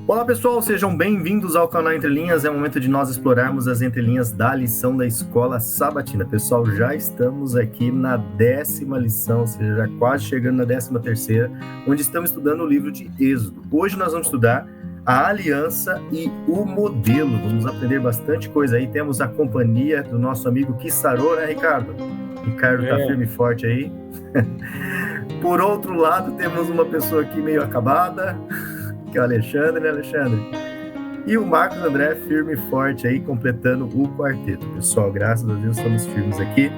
Olá pessoal, sejam bem-vindos ao canal Entre Linhas. É o momento de nós explorarmos as entrelinhas da lição da Escola Sabatina. Pessoal, já estamos aqui na 10ª lição, ou seja, já quase chegando na 13ª, onde estamos estudando o livro de Êxodo. Hoje nós vamos estudar a aliança e o modelo. Vamos aprender bastante coisa aí. Temos a companhia do nosso amigo Kissarô, né, Ricardo? Ricardo tá firme e forte aí. Por outro lado, temos uma pessoa aqui meio acabada, que é o Alexandre, né, Alexandre? E o Marcos André firme e forte aí, completando o quarteto. Pessoal, graças a Deus estamos firmes aqui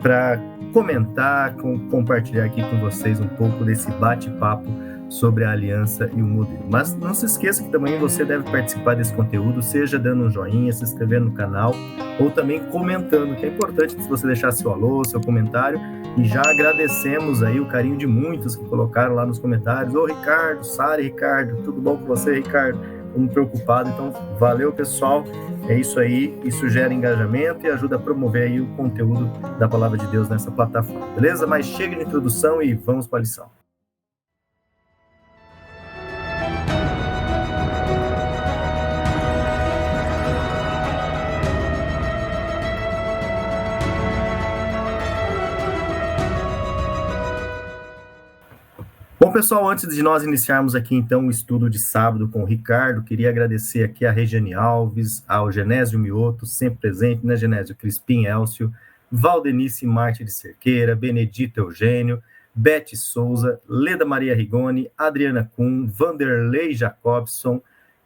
para comentar, compartilhar aqui com vocês um pouco desse bate-papo sobre a aliança e o modelo. Mas não se esqueça que também você deve participar desse conteúdo, seja dando um joinha, se inscrevendo no canal, ou também comentando, que é importante se você deixar seu alô, seu comentário. E já agradecemos aí o carinho de muitos que colocaram lá nos comentários. Ô Ricardo, Sara e Ricardo, tudo bom com você, Ricardo? Estamos preocupados, então valeu, pessoal. É isso aí, isso gera engajamento e ajuda a promover aí o conteúdo da Palavra de Deus nessa plataforma, beleza? Mas chega de introdução e vamos para a lição. Bom, pessoal, antes de nós iniciarmos aqui, então, o estudo de sábado com o Ricardo, queria agradecer aqui a Regiane Alves, ao Genésio Mioto, sempre presente, né, Genésio? Crispim Elcio, Valdenice Marte de Cerqueira, Benedito Eugênio, Beth Souza, Leda Maria Rigoni, Adriana Kuhn, Vanderlei Jacobson,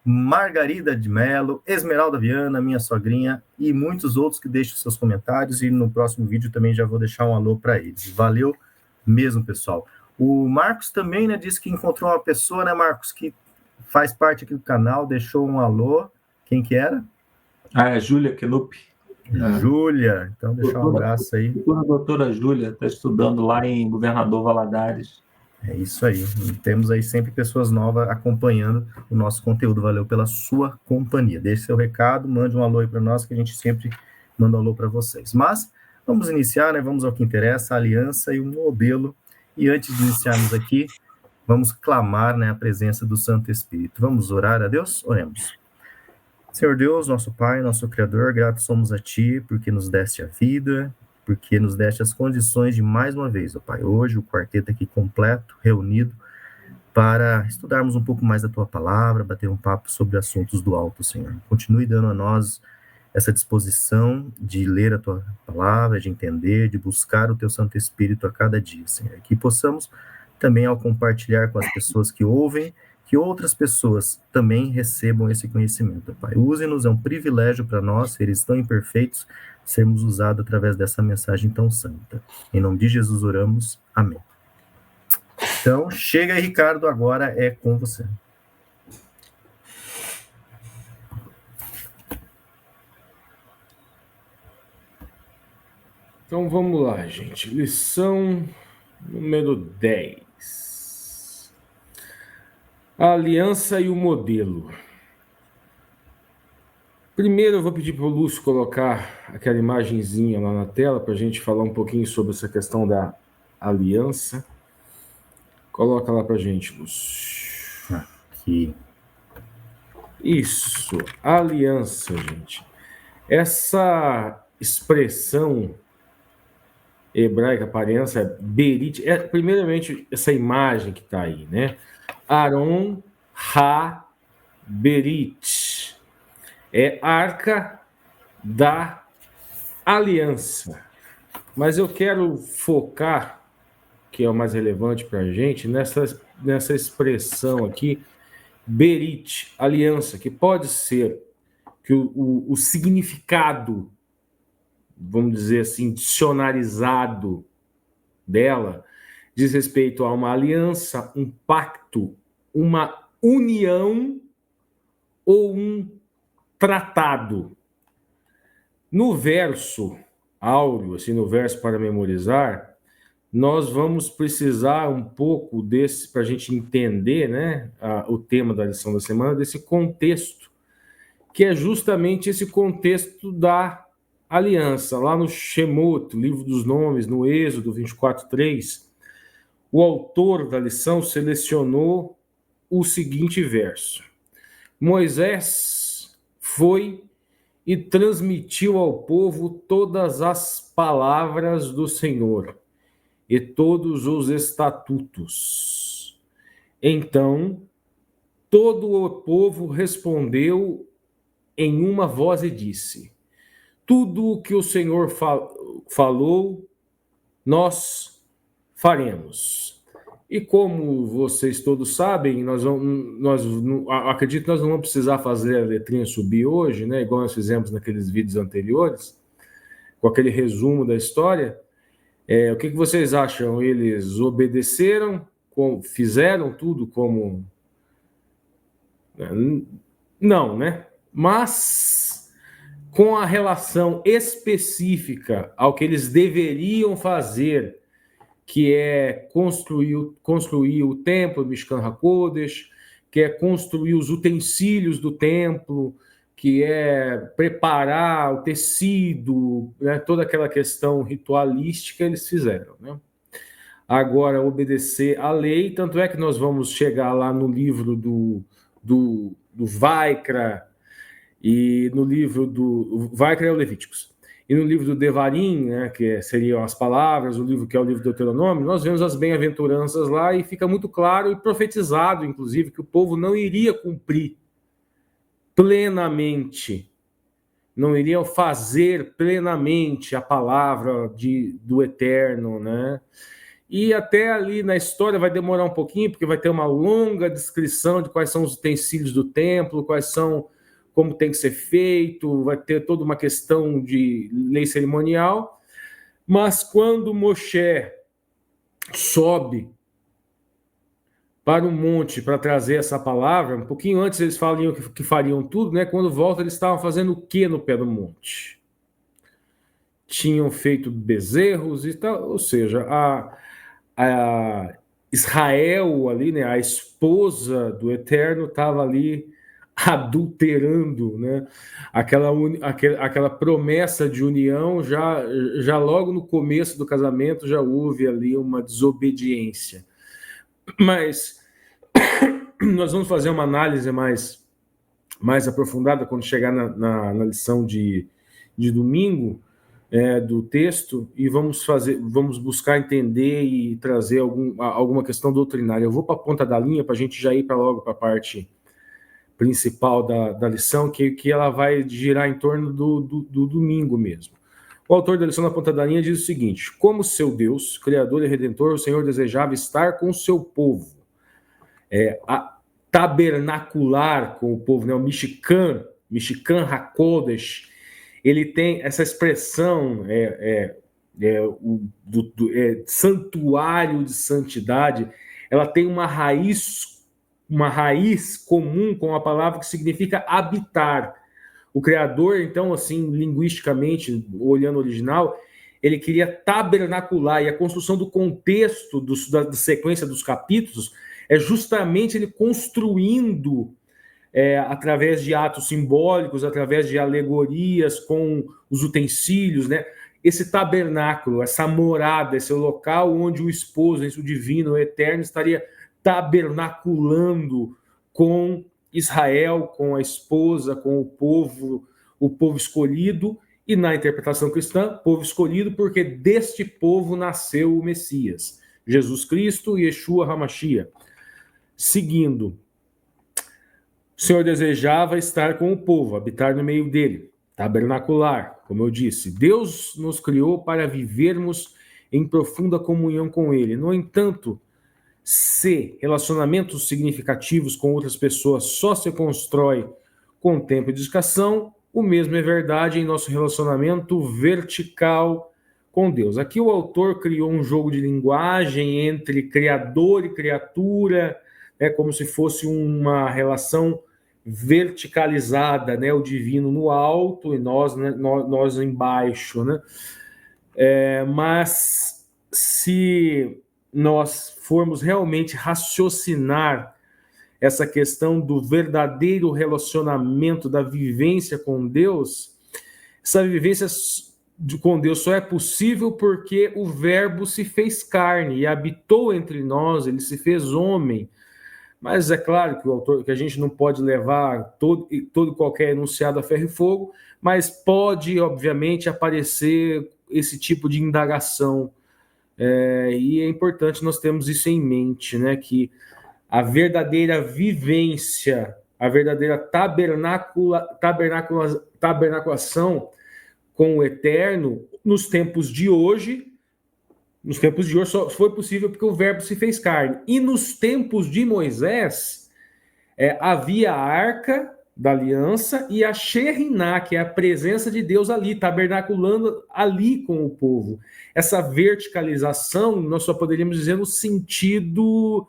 Margarida de Mello, Esmeralda Viana, minha sogrinha, e muitos outros que deixam seus comentários, e no próximo vídeo também já vou deixar um alô para eles. Valeu mesmo, pessoal. O Marcos também, né, disse que encontrou uma pessoa, né, Marcos, que faz parte aqui do canal, deixou um alô. Quem que era? É a Júlia Knupp. Júlia, então deixar um abraço aí. A doutora Júlia está estudando lá em Governador Valadares. É isso aí, temos aí sempre pessoas novas acompanhando o nosso conteúdo. Valeu pela sua companhia. Deixe seu recado, mande um alô aí para nós, que a gente sempre manda um alô para vocês. Mas vamos iniciar, né, vamos ao que interessa, a aliança e o modelo. E antes de iniciarmos aqui, vamos clamar, né, a presença do Santo Espírito. Vamos orar a Deus? Oremos. Senhor Deus, nosso Pai, nosso Criador, gratos somos a Ti, porque nos deste a vida, porque nos deste as condições de mais uma vez, ó Pai, hoje o quarteto aqui completo, reunido, para estudarmos um pouco mais da Tua Palavra, bater um papo sobre assuntos do alto, Senhor. Continue dando a nós essa disposição de ler a Tua Palavra, de entender, de buscar o Teu Santo Espírito a cada dia, Senhor. Que possamos também, ao compartilhar com as pessoas que ouvem, que outras pessoas também recebam esse conhecimento, Pai. Use-nos, é um privilégio para nós, seres tão imperfeitos, sermos usados através dessa mensagem tão santa. Em nome de Jesus oramos. Amém. Então, chega aí, Ricardo, agora é com você. Então vamos lá, gente. Lição número 10. A aliança e o modelo. Primeiro eu vou pedir para o Lúcio colocar aquela imagenzinha lá na tela para a gente falar um pouquinho sobre essa questão da aliança. Coloca lá para a gente, Lúcio. Aqui. Isso, aliança, gente. Essa expressão hebraica, aparência, é berit, primeiramente essa imagem que está aí, né? Aron ha-berit, é arca da aliança. Mas eu quero focar, que é o mais relevante para a gente, nessa expressão aqui, berit, aliança, que pode ser que o significado, vamos dizer assim, dicionarizado dela, diz respeito a uma aliança, um pacto, uma união ou um tratado. No verso áureo, assim, no verso para memorizar, nós vamos precisar um pouco desse, para a gente entender, né, o tema da lição da semana, desse contexto, que é justamente esse contexto da aliança. Lá no Shemot, livro dos nomes, no Êxodo 24:3, o autor da lição selecionou o seguinte verso: Moisés foi e transmitiu ao povo todas as palavras do Senhor e todos os estatutos. Então, todo o povo respondeu em uma voz e disse: tudo o que o Senhor falou, nós faremos. E como vocês todos sabem, acredito que nós não vamos precisar fazer a letrinha subir hoje, né? Igual nós fizemos naqueles vídeos anteriores, com aquele resumo da história. O que vocês acham? Eles obedeceram, fizeram tudo como... Não, né? Mas com a relação específica ao que eles deveriam fazer, que é construir o templo do Mishkan HaKodesh, que é construir os utensílios do templo, que é preparar o tecido, né, toda aquela questão ritualística, eles fizeram, né? Agora, obedecer à lei, tanto é que nós vamos chegar lá no livro do Vaikra, e no livro do Vaikra é o Levíticos, e no livro do Devarim, né, que seriam as palavras, o livro que é o livro do Deuteronômio, nós vemos as bem-aventuranças lá e fica muito claro e profetizado, inclusive, que o povo não iria cumprir plenamente, não iriam fazer plenamente a palavra do Eterno, né? E até ali na história vai demorar um pouquinho, porque vai ter uma longa descrição de quais são os utensílios do templo, como tem que ser feito, vai ter toda uma questão de lei cerimonial. Mas quando Moshe sobe para o monte para trazer essa palavra, um pouquinho antes eles faliam que fariam tudo, né? Quando volta, eles estavam fazendo o que no pé do monte? Tinham feito bezerros e tal, ou seja, a Israel ali, né? A esposa do Eterno estava ali adulterando, né? Aquela promessa de união, já logo no começo do casamento já houve ali uma desobediência. Mas nós vamos fazer uma análise mais aprofundada quando chegar na lição de domingo do texto, e vamos buscar entender e trazer alguma questão doutrinária. Eu vou para a ponta da linha para a gente já ir logo para a parte principal da lição, que ela vai girar em torno do domingo mesmo. O autor da lição na ponta da linha diz o seguinte: como seu Deus, Criador e Redentor, o Senhor desejava estar com o seu povo, tabernacular com o povo, né? O Mishkan HaKodesh, ele tem essa expressão, santuário de santidade, ela tem uma raiz comum com a palavra que significa habitar. O Criador, então, assim, linguisticamente, olhando o original, ele queria tabernacular, e a construção do contexto da sequência dos capítulos é justamente ele construindo, através de atos simbólicos, através de alegorias com os utensílios, né? Esse tabernáculo, essa morada, esse local onde o esposo, o divino, o eterno, estaria tabernaculando com Israel, com a esposa, com o povo escolhido, e na interpretação cristã, povo escolhido, porque deste povo nasceu o Messias, Jesus Cristo, Yeshua HaMashiach. Seguindo, o Senhor desejava estar com o povo, habitar no meio dele, tabernacular, como eu disse. Deus nos criou para vivermos em profunda comunhão com ele. No entanto, se relacionamentos significativos com outras pessoas só se constrói com tempo e dedicação, o mesmo é verdade em nosso relacionamento vertical com Deus. Aqui o autor criou um jogo de linguagem entre criador e criatura, como se fosse uma relação verticalizada, né? O divino no alto e nós embaixo, né? Mas se nós formos realmente raciocinar essa questão do verdadeiro relacionamento, da vivência com Deus, essa vivência com Deus só é possível porque o Verbo se fez carne e habitou entre nós, ele se fez homem, mas é claro que a gente não pode levar todo qualquer enunciado a ferro e fogo, mas pode, obviamente, aparecer esse tipo de indagação. E é importante nós termos isso em mente, né? Que a verdadeira vivência, a verdadeira tabernaculação com o Eterno, nos tempos de hoje só foi possível porque o Verbo se fez carne. E nos tempos de Moisés, havia a Arca da Aliança e a Sheriná, que é a presença de Deus ali, tabernaculando ali com o povo. Essa verticalização, nós só poderíamos dizer no sentido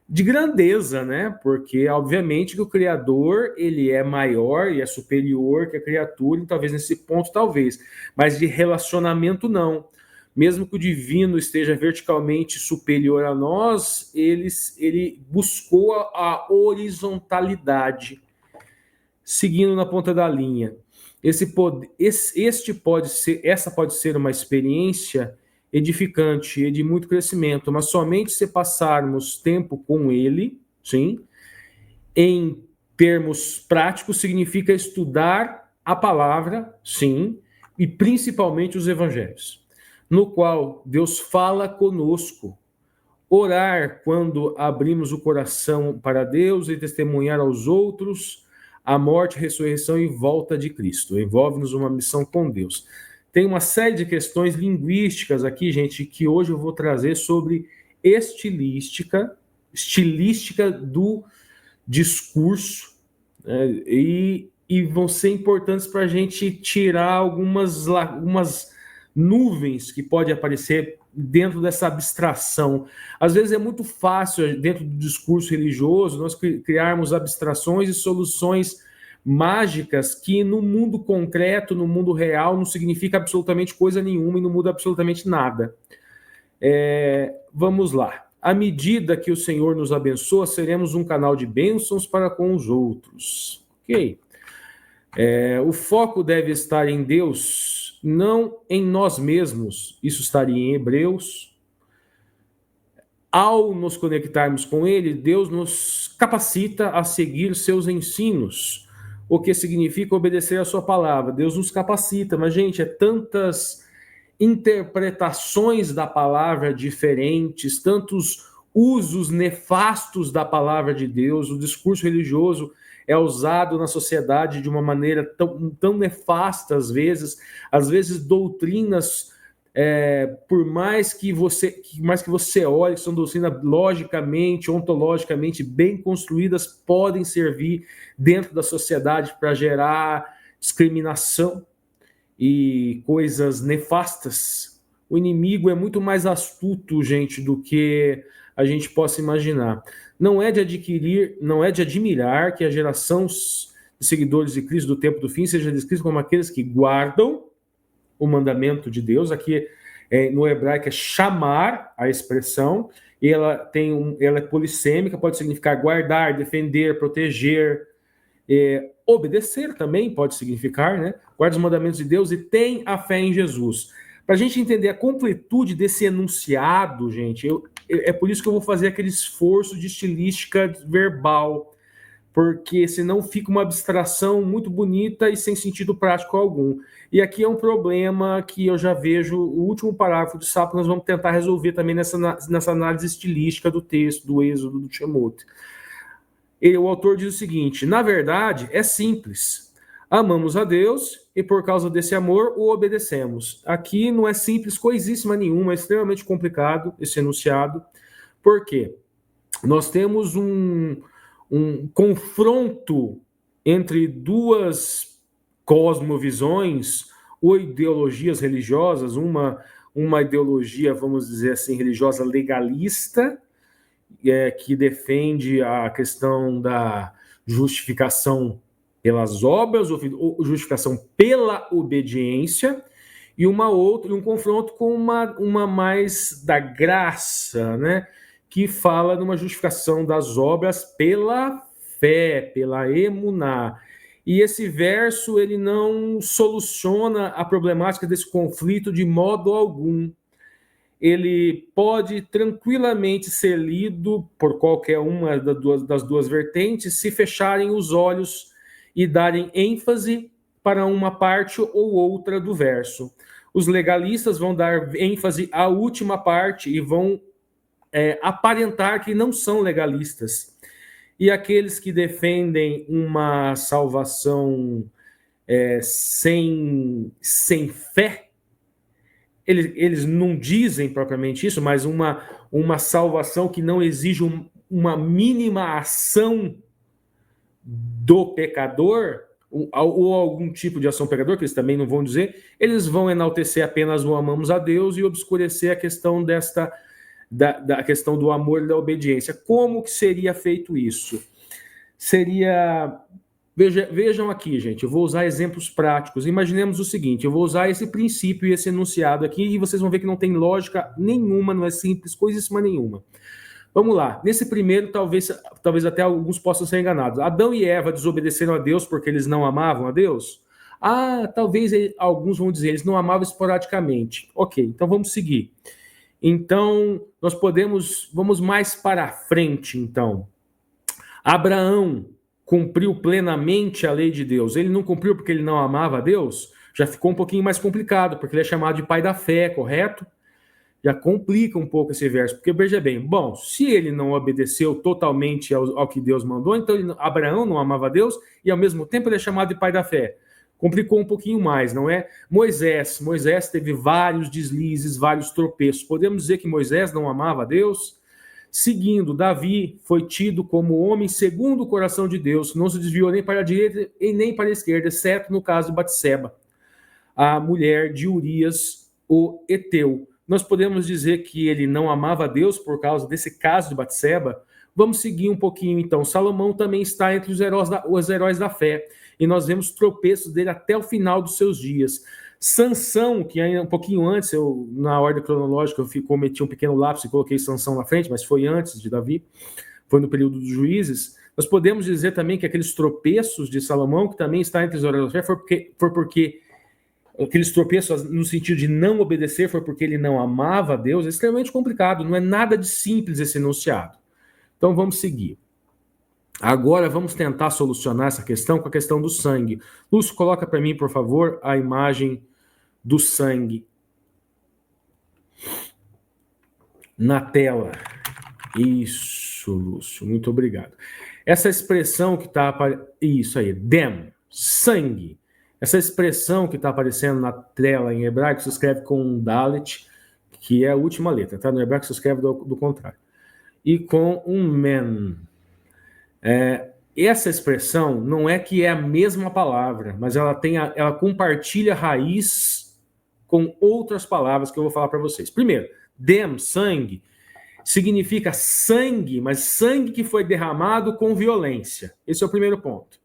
de grandeza, né? Porque, obviamente, que o Criador, ele é maior e é superior que a criatura, e talvez nesse ponto, talvez. Mas de relacionamento, não. Mesmo que o divino esteja verticalmente superior a nós, ele buscou a horizontalidade, seguindo na ponta da linha. Essa pode ser uma experiência edificante e de muito crescimento, mas somente se passarmos tempo com ele, sim, em termos práticos, significa estudar a palavra, sim, e principalmente os evangelhos, no qual Deus fala conosco. Orar quando abrimos o coração para Deus e testemunhar aos outros a morte, ressurreição e volta de Cristo. Envolve-nos uma missão com Deus. Tem uma série de questões linguísticas aqui, gente, que hoje eu vou trazer sobre estilística do discurso, né, e vão ser importantes para a gente tirar algumas nuvens que podem aparecer dentro dessa abstração. Às vezes é muito fácil, dentro do discurso religioso, nós criarmos abstrações e soluções mágicas que no mundo concreto, no mundo real, não significa absolutamente coisa nenhuma e não muda absolutamente nada. Vamos lá. À medida que o Senhor nos abençoa, seremos um canal de bênçãos para com os outros. Ok. O foco deve estar em Deus, não em nós mesmos. Isso estaria em Hebreus. Ao nos conectarmos com Ele, Deus nos capacita a seguir seus ensinos, o que significa obedecer a sua palavra. Deus nos capacita, mas, gente, tantas interpretações da palavra diferentes, tantos usos nefastos da palavra de Deus. O discurso religioso é usado na sociedade de uma maneira tão nefasta, às vezes doutrinas, por mais que você olhe, são doutrinas logicamente, ontologicamente bem construídas, podem servir dentro da sociedade para gerar discriminação e coisas nefastas. O inimigo é muito mais astuto, gente, do que a gente possa imaginar. Não é de admirar que a geração de seguidores de Cristo do tempo do fim seja descrita como aqueles que guardam o mandamento de Deus. Aqui no hebraico é chamar a expressão, e ela é polissêmica, pode significar guardar, defender, proteger, obedecer também pode significar, né? Guarda os mandamentos de Deus e tem a fé em Jesus. Para a gente entender a completude desse enunciado, gente, é por isso que eu vou fazer aquele esforço de estilística verbal, porque senão fica uma abstração muito bonita e sem sentido prático algum. E aqui é um problema que eu já vejo, o último parágrafo do Sapo, nós vamos tentar resolver também nessa análise estilística do texto, do Êxodo, do Shemot. O autor diz o seguinte: na verdade, é simples. Amamos a Deus e por causa desse amor o obedecemos. Aqui não é simples coisíssima nenhuma, é extremamente complicado esse enunciado. Por quê? Nós temos um confronto entre duas cosmovisões ou ideologias religiosas, uma ideologia, vamos dizer assim, religiosa legalista, que defende a questão da justificação pelas obras, ou justificação pela obediência, e um confronto com uma mais da graça, né? Que fala numa justificação das obras pela fé, pela emuná. E esse verso, ele não soluciona a problemática desse conflito de modo algum. ele pode tranquilamente ser lido por qualquer uma das duas vertentes se fecharem os olhos e darem ênfase para uma parte ou outra do verso. Os legalistas vão dar ênfase à última parte e vão aparentar que não são legalistas. E aqueles que defendem uma salvação sem fé, eles não dizem propriamente isso, mas uma salvação que não exige uma mínima ação do pecador, ou algum tipo de ação pecador, que eles também não vão dizer, eles vão enaltecer apenas o amamos a Deus e obscurecer a questão da questão do amor e da obediência. Como que seria feito isso? Seria... Vejam aqui, gente, eu vou usar exemplos práticos. Imaginemos o seguinte, eu vou usar esse princípio e esse enunciado aqui e vocês vão ver que não tem lógica nenhuma, não é simples, coisíssima nenhuma. Vamos lá. Nesse primeiro, talvez até alguns possam ser enganados. Adão e Eva desobedeceram a Deus porque eles não amavam a Deus? Talvez alguns vão dizer, eles não amavam esporadicamente. Ok, então vamos seguir. Então, vamos mais para frente, então. Abraão cumpriu plenamente a lei de Deus. Ele não cumpriu porque ele não amava a Deus? Já ficou um pouquinho mais complicado, porque ele é chamado de pai da fé, correto? Já complica um pouco esse verso, porque veja bem, bom, se ele não obedeceu totalmente ao que Deus mandou, então Abraão não amava a Deus e ao mesmo tempo ele é chamado de pai da fé. Complicou um pouquinho mais, não é? Moisés teve vários deslizes, vários tropeços. Podemos dizer que Moisés não amava a Deus? Seguindo, Davi foi tido como homem segundo o coração de Deus, não se desviou nem para a direita e nem para a esquerda, exceto no caso de Batseba, a mulher de Urias, o Eteu. Nós podemos dizer que ele não amava a Deus por causa desse caso de Batseba? Vamos seguir um pouquinho então. Salomão também está entre os heróis da fé, e nós vemos tropeços dele até o final dos seus dias. Sansão, que ainda um pouquinho antes, na ordem cronológica, eu cometi um pequeno lapso e coloquei Sansão na frente, mas foi antes de Davi, foi no período dos juízes. Nós podemos dizer também que aqueles tropeços de Salomão, que também está entre os heróis da fé, foi porque aqueles tropeços no sentido de não obedecer, foi porque ele não amava a Deus. É extremamente complicado, não é nada de simples esse enunciado. Então vamos seguir. Agora vamos tentar solucionar essa questão com a questão do sangue. Lúcio, coloca para mim, por favor, a imagem do sangue na tela. Isso, Lúcio, muito obrigado. Essa expressão que está... Isso aí, dem, sangue. Essa expressão que está aparecendo na tela em hebraico se escreve com um dalet, que é a última letra, tá? No hebraico se escreve do contrário. E com um men. Essa expressão não é que é a mesma palavra, mas ela compartilha raiz com outras palavras que eu vou falar para vocês. Primeiro, dem, sangue, significa sangue, mas sangue que foi derramado com violência. Esse é o primeiro ponto.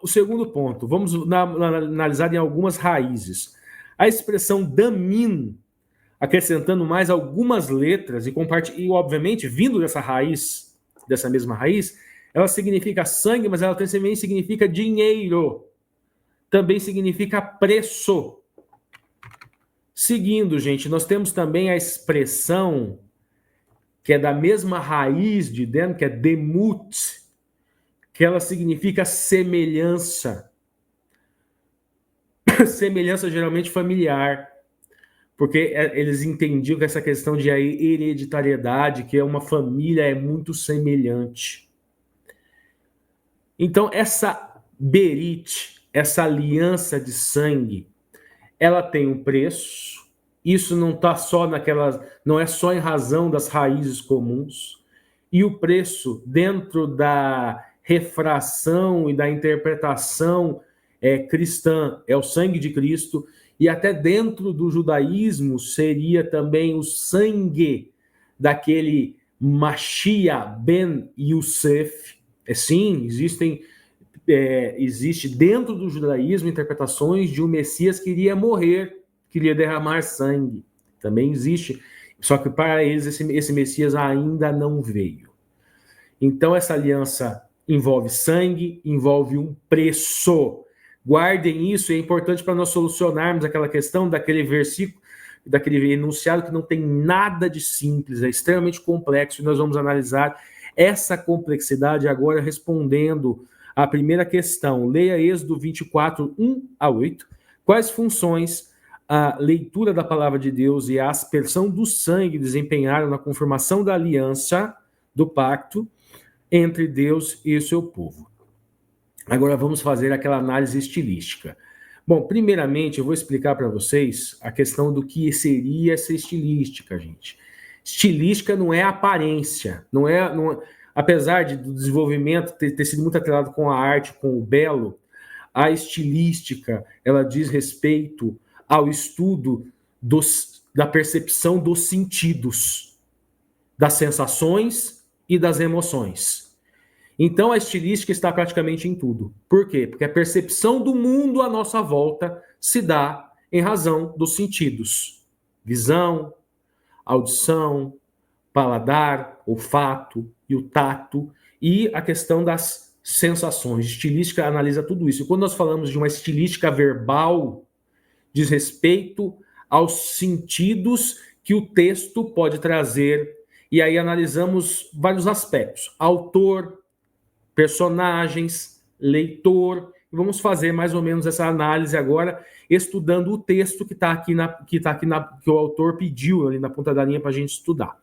O segundo ponto, vamos analisar em algumas raízes. A expressão damim, acrescentando mais algumas letras e obviamente, vindo dessa mesma raiz, ela significa sangue, mas ela também significa dinheiro. Também significa preço. Seguindo, gente, nós temos também a expressão que é da mesma raiz de dem, que é demut, que ela significa semelhança. Semelhança geralmente familiar, porque eles entendiam que essa questão de hereditariedade, que é uma família, é muito semelhante. Então, essa berit, essa aliança de sangue, ela tem um preço. Isso não está só não é só em razão das raízes comuns. E o preço, dentro da refração e da interpretação cristã, é o sangue de Cristo, e até dentro do judaísmo seria também o sangue daquele Mashiach ben Yosef. Sim, existe dentro do judaísmo interpretações de um Messias que iria morrer, que iria derramar sangue. Também existe, só que para eles esse Messias ainda não veio. Então essa aliança envolve sangue, envolve um preço. Guardem isso, é importante para nós solucionarmos aquela questão daquele versículo daquele enunciado que não tem nada de simples, é extremamente complexo, e nós vamos analisar essa complexidade agora respondendo à primeira questão. Leia Êxodo 24, 1 a 8. Quais funções a leitura da palavra de Deus e a aspersão do sangue desempenharam na confirmação da aliança, do pacto, entre Deus e o seu povo? Agora vamos fazer aquela análise estilística. Bom, primeiramente eu vou explicar para vocês a questão do que seria essa estilística, gente. Estilística não é aparência, não é apesar do desenvolvimento ter sido muito atrelado com a arte, com o belo, a estilística, ela diz respeito ao estudo da percepção dos sentidos, das sensações e das emoções. Então, a estilística está praticamente em tudo. Por quê? Porque a percepção do mundo à nossa volta se dá em razão dos sentidos. Visão, audição, paladar, olfato e o tato, e a questão das sensações. Estilística analisa tudo isso. E quando nós falamos de uma estilística verbal, diz respeito aos sentidos que o texto pode trazer, e aí analisamos vários aspectos: autor, personagens, leitor. Vamos fazer mais ou menos essa análise agora, estudando o texto que está aqui que o autor pediu ali na ponta da linha para a gente estudar.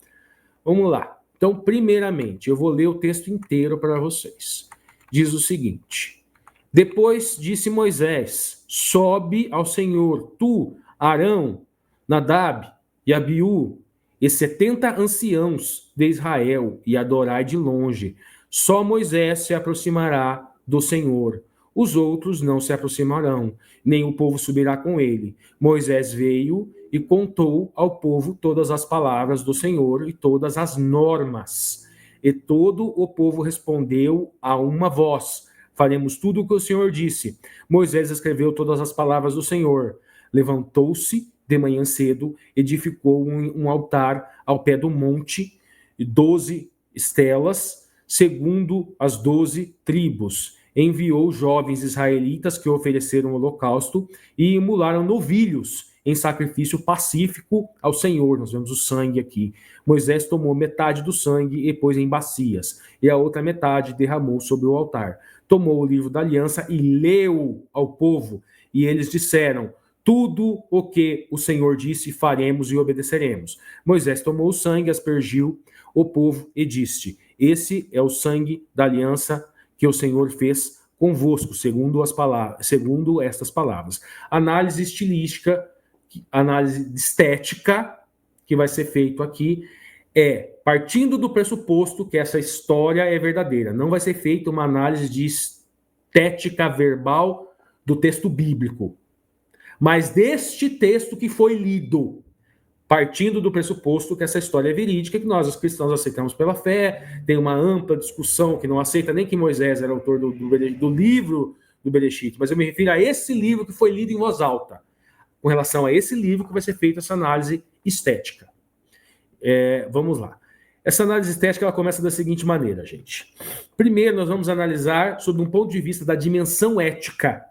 Vamos lá. Então, primeiramente, eu vou ler o texto inteiro para vocês. Diz o seguinte: depois disse Moisés: sobe ao Senhor, tu, Arão, Nadab e Abiú, e 70 anciãos de Israel, e adorai de longe. Só Moisés se aproximará do Senhor. Os outros não se aproximarão, nem o povo subirá com ele. Moisés veio e contou ao povo todas as palavras do Senhor e todas as normas. E todo o povo respondeu a uma voz: faremos tudo o que o Senhor disse. Moisés escreveu todas as palavras do Senhor. Levantou-se de manhã cedo, edificou um altar ao pé do monte, 12 estelas, segundo as 12 tribos. Enviou jovens israelitas que ofereceram holocausto e imolaram novilhos em sacrifício pacífico ao Senhor. Nós vemos o sangue aqui. Moisés tomou metade do sangue e pôs em bacias, e a outra metade derramou sobre o altar. Tomou o livro da aliança e leu ao povo, e eles disseram: tudo o que o Senhor disse faremos e obedeceremos. Moisés tomou o sangue, aspergiu o povo e disse: esse é o sangue da aliança que o Senhor fez convosco, segundo estas palavras. Análise estilística, análise estética que vai ser feito aqui é partindo do pressuposto que essa história é verdadeira. Não vai ser feita uma análise de estética verbal do texto bíblico, mas deste texto que foi lido, partindo do pressuposto que essa história é verídica, que nós, os cristãos, aceitamos pela fé. Tem uma ampla discussão que não aceita nem que Moisés era autor do livro do Bereshit, mas eu me refiro a esse livro que foi lido em voz alta. Com relação a esse livro que vai ser feita essa análise estética. Vamos lá. Essa análise estética ela começa da seguinte maneira, gente. Primeiro, nós vamos analisar sobre um ponto de vista da dimensão ética.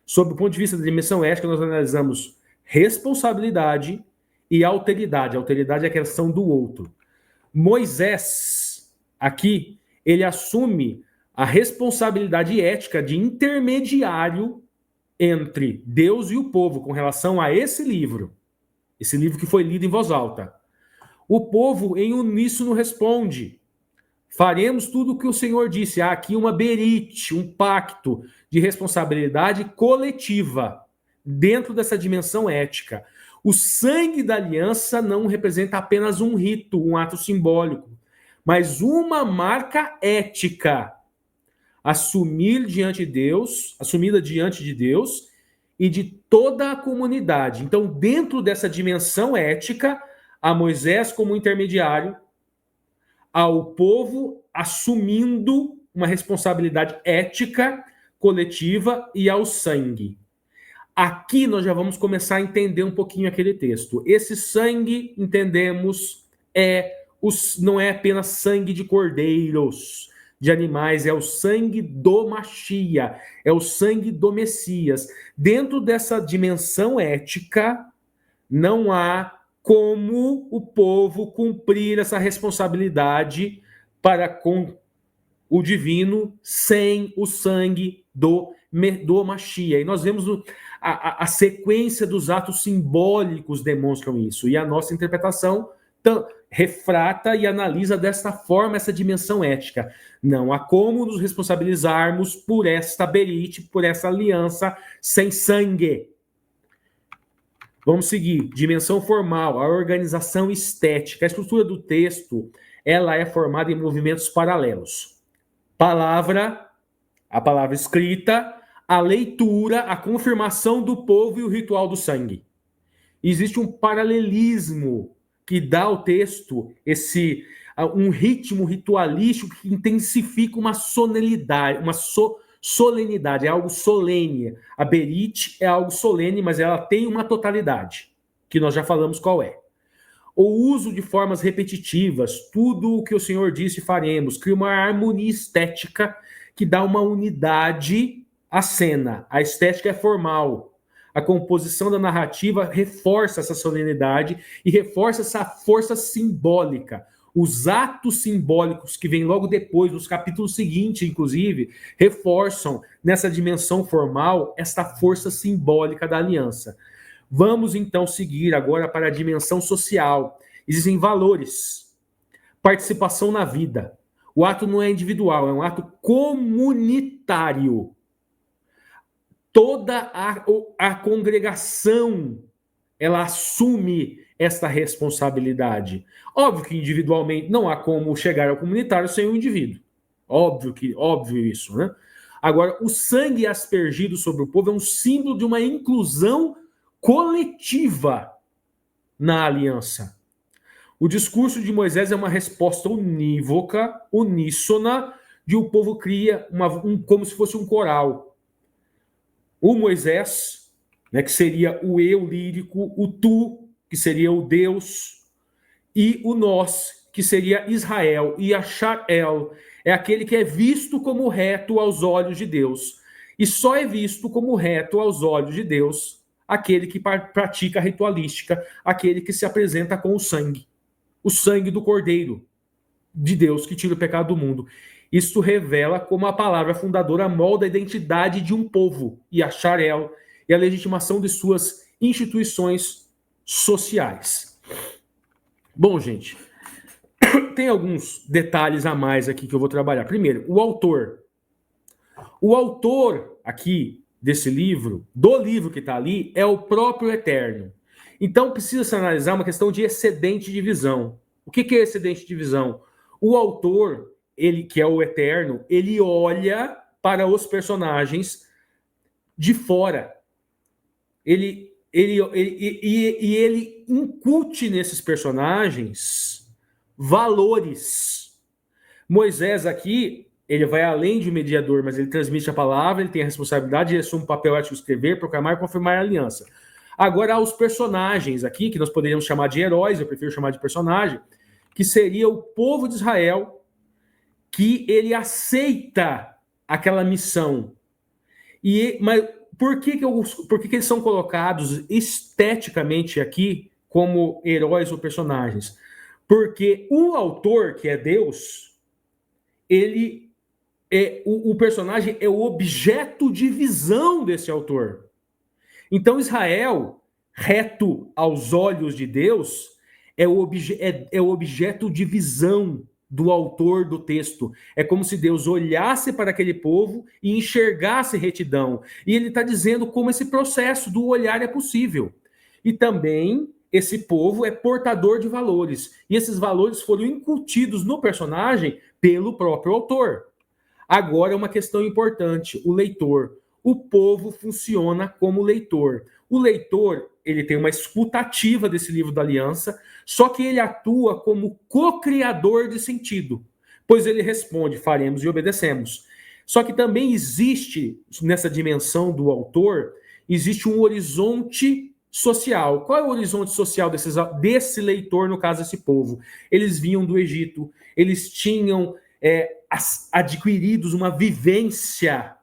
Sob o ponto de vista da dimensão ética, nós analisamos responsabilidade e alteridade. A alteridade é a questão do outro. Moisés, aqui, ele assume a responsabilidade ética de intermediário entre Deus e o povo com relação a esse livro que foi lido em voz alta. O povo em uníssono responde: faremos tudo o que o Senhor disse. Há aqui uma berite, um pacto de responsabilidade coletiva dentro dessa dimensão ética. O sangue da aliança não representa apenas um rito, um ato simbólico, mas uma marca ética assumida diante de Deus e de toda a comunidade. Então, dentro dessa dimensão ética, a Moisés como intermediário, ao povo assumindo uma responsabilidade ética coletiva e ao sangue. Aqui nós já vamos começar a entender um pouquinho aquele texto. Esse sangue, entendemos, não é apenas sangue de cordeiros, de animais, é o sangue do Machia, é o sangue do Messias. Dentro dessa dimensão ética, não há como o povo cumprir essa responsabilidade para com o divino sem o sangue do Mashiach. E nós vemos a sequência dos atos simbólicos demonstram isso. E a nossa interpretação refrata e analisa desta forma essa dimensão ética. Não há como nos responsabilizarmos por esta berite, por essa aliança sem sangue. Vamos seguir. Dimensão formal, a organização estética. A estrutura do texto, ela é formada em movimentos paralelos. A palavra escrita, a leitura, a confirmação do povo e o ritual do sangue. Existe um paralelismo que dá ao texto um ritmo ritualístico que intensifica uma solenidade, solenidade, é algo solene. A Berit é algo solene, mas ela tem uma totalidade, que nós já falamos qual é. O uso de formas repetitivas, tudo o que o Senhor disse faremos, cria uma harmonia estética que dá uma unidade à cena. A estética é formal. A composição da narrativa reforça essa solenidade e reforça essa força simbólica. Os atos simbólicos que vêm logo depois, nos capítulos seguintes, inclusive, reforçam nessa dimensão formal esta força simbólica da aliança. Vamos, então, seguir agora para a dimensão social. Existem valores, participação na vida. O ato não é individual, é um ato comunitário. Toda a congregação, ela assume esta responsabilidade. Óbvio que individualmente não há como chegar ao comunitário sem o indivíduo. Óbvio isso, né? Agora, o sangue aspergido sobre o povo é um símbolo de uma inclusão coletiva na aliança. O discurso de Moisés é uma resposta unívoca, uníssona, de o povo cria como se fosse um coral. O Moisés, né, que seria o eu lírico, o tu, que seria o Deus, e o nós, que seria Israel, e Yasharel é aquele que é visto como reto aos olhos de Deus. E só é visto como reto aos olhos de Deus aquele que pratica a ritualística, aquele que se apresenta com o sangue do Cordeiro de Deus que tira o pecado do mundo. Isso revela como a palavra fundadora molda a identidade de um povo, e a Yasharel, e a legitimação de suas instituições sociais. Bom, gente, tem alguns detalhes a mais aqui que eu vou trabalhar. Primeiro, o autor. O autor aqui desse livro, do livro que está ali, é o próprio Eterno. Então, precisa se analisar uma questão de excedente de visão. O que é excedente de visão? O autor, ele que é o Eterno, ele olha para os personagens de fora. Ele incute nesses personagens valores. Moisés aqui, ele vai além de mediador, mas ele transmite a palavra, ele tem a responsabilidade, ele assume o papel ético de escrever, proclamar e confirmar a aliança. Agora, os personagens aqui, que nós poderíamos chamar de heróis, eu prefiro chamar de personagem, que seria o povo de Israel, que ele aceita aquela missão. Mas por que eles são colocados esteticamente aqui como heróis ou personagens? Porque o autor, que é Deus, o personagem é o objeto de visão desse autor. Então, Israel, reto aos olhos de Deus, é o objeto de visão do autor do texto. É como se Deus olhasse para aquele povo e enxergasse retidão. E ele está dizendo como esse processo do olhar é possível. E também esse povo é portador de valores. E esses valores foram incutidos no personagem pelo próprio autor. Agora, uma questão importante, o leitor. O povo funciona como leitor. O leitor, ele tem uma escuta ativa desse livro da aliança, só que ele atua como co-criador de sentido, pois ele responde, faremos e obedecemos. Só que também existe, nessa dimensão do autor, existe um horizonte social. Qual é o horizonte social desse leitor, no caso, desse povo? Eles vinham do Egito, eles tinham adquiridos uma vivência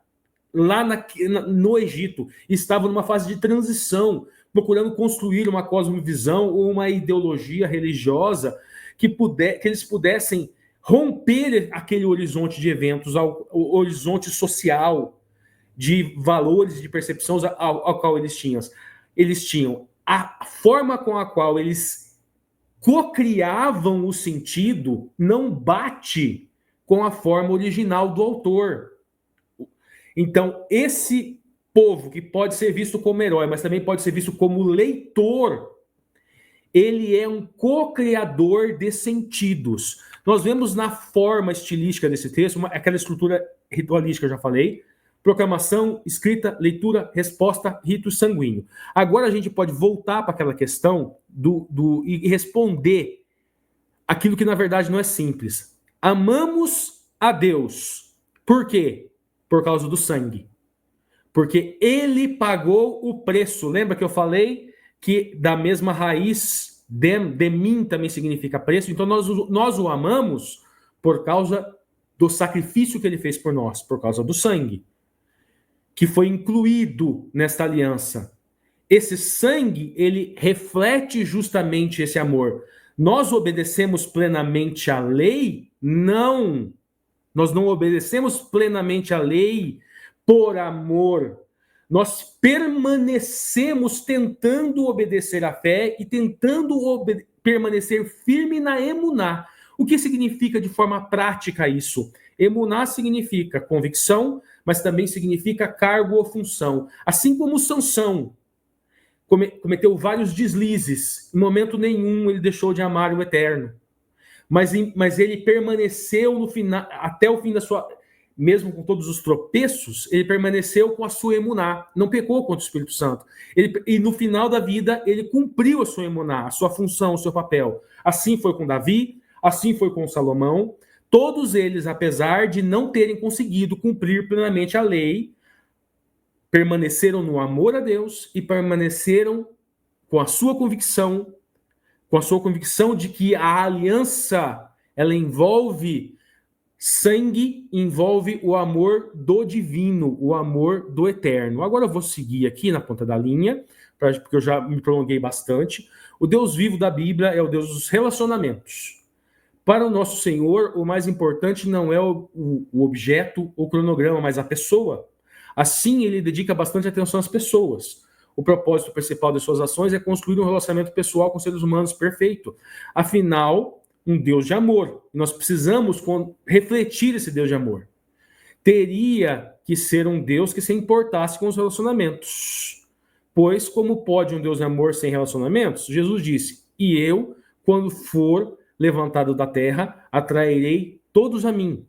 lá no Egito, estavam numa fase de transição, procurando construir uma cosmovisão ou uma ideologia religiosa que eles pudessem romper aquele horizonte de eventos, o horizonte social, de valores, de percepções ao qual eles tinham. Eles tinham a forma com a qual eles cocriavam o sentido não bate com a forma original do autor. Então, esse povo que pode ser visto como herói, mas também pode ser visto como leitor, ele é um co-criador de sentidos. Nós vemos na forma estilística desse texto, aquela estrutura ritualística, eu já falei, proclamação, escrita, leitura, resposta, rito sanguíneo. Agora a gente pode voltar para aquela questão e responder aquilo que na verdade não é simples. Amamos a Deus. Por quê? Por causa do sangue. Porque ele pagou o preço. Lembra que eu falei que da mesma raiz, demim também significa preço? Então nós o amamos por causa do sacrifício que ele fez por nós, por causa do sangue, que foi incluído nesta aliança. Esse sangue, ele reflete justamente esse amor. Nós obedecemos plenamente à lei? Não. Nós não obedecemos plenamente à lei por amor. Nós permanecemos tentando obedecer à fé e tentando permanecer firme na emuná. O que significa de forma prática isso? Emuná significa convicção, mas também significa cargo ou função. Assim como Sansão cometeu vários deslizes, em momento nenhum ele deixou de amar o Eterno. Mas ele permaneceu no final, até o fim da sua... Mesmo com todos os tropeços, ele permaneceu com a sua emuná, não pecou contra o Espírito Santo. E no final da vida, ele cumpriu a sua emuná, a sua função, o seu papel. Assim foi com Davi, assim foi com Salomão. Todos eles, apesar de não terem conseguido cumprir plenamente a lei, permaneceram no amor a Deus e permaneceram com a sua convicção de que a aliança, ela envolve sangue, envolve o amor do divino, o amor do eterno. Agora eu vou seguir aqui na ponta da linha, porque eu já me prolonguei bastante. O Deus vivo da Bíblia é o Deus dos relacionamentos. Para o nosso Senhor, o mais importante não é o objeto ou cronograma, mas a pessoa. Assim, ele dedica bastante atenção às pessoas. O propósito principal de suas ações é construir um relacionamento pessoal com seres humanos perfeito. Afinal, um Deus de amor. Nós precisamos refletir esse Deus de amor. Teria que ser um Deus que se importasse com os relacionamentos. Pois como pode um Deus de amor sem relacionamentos? Jesus disse, e eu, quando for levantado da terra, atrairei todos a mim.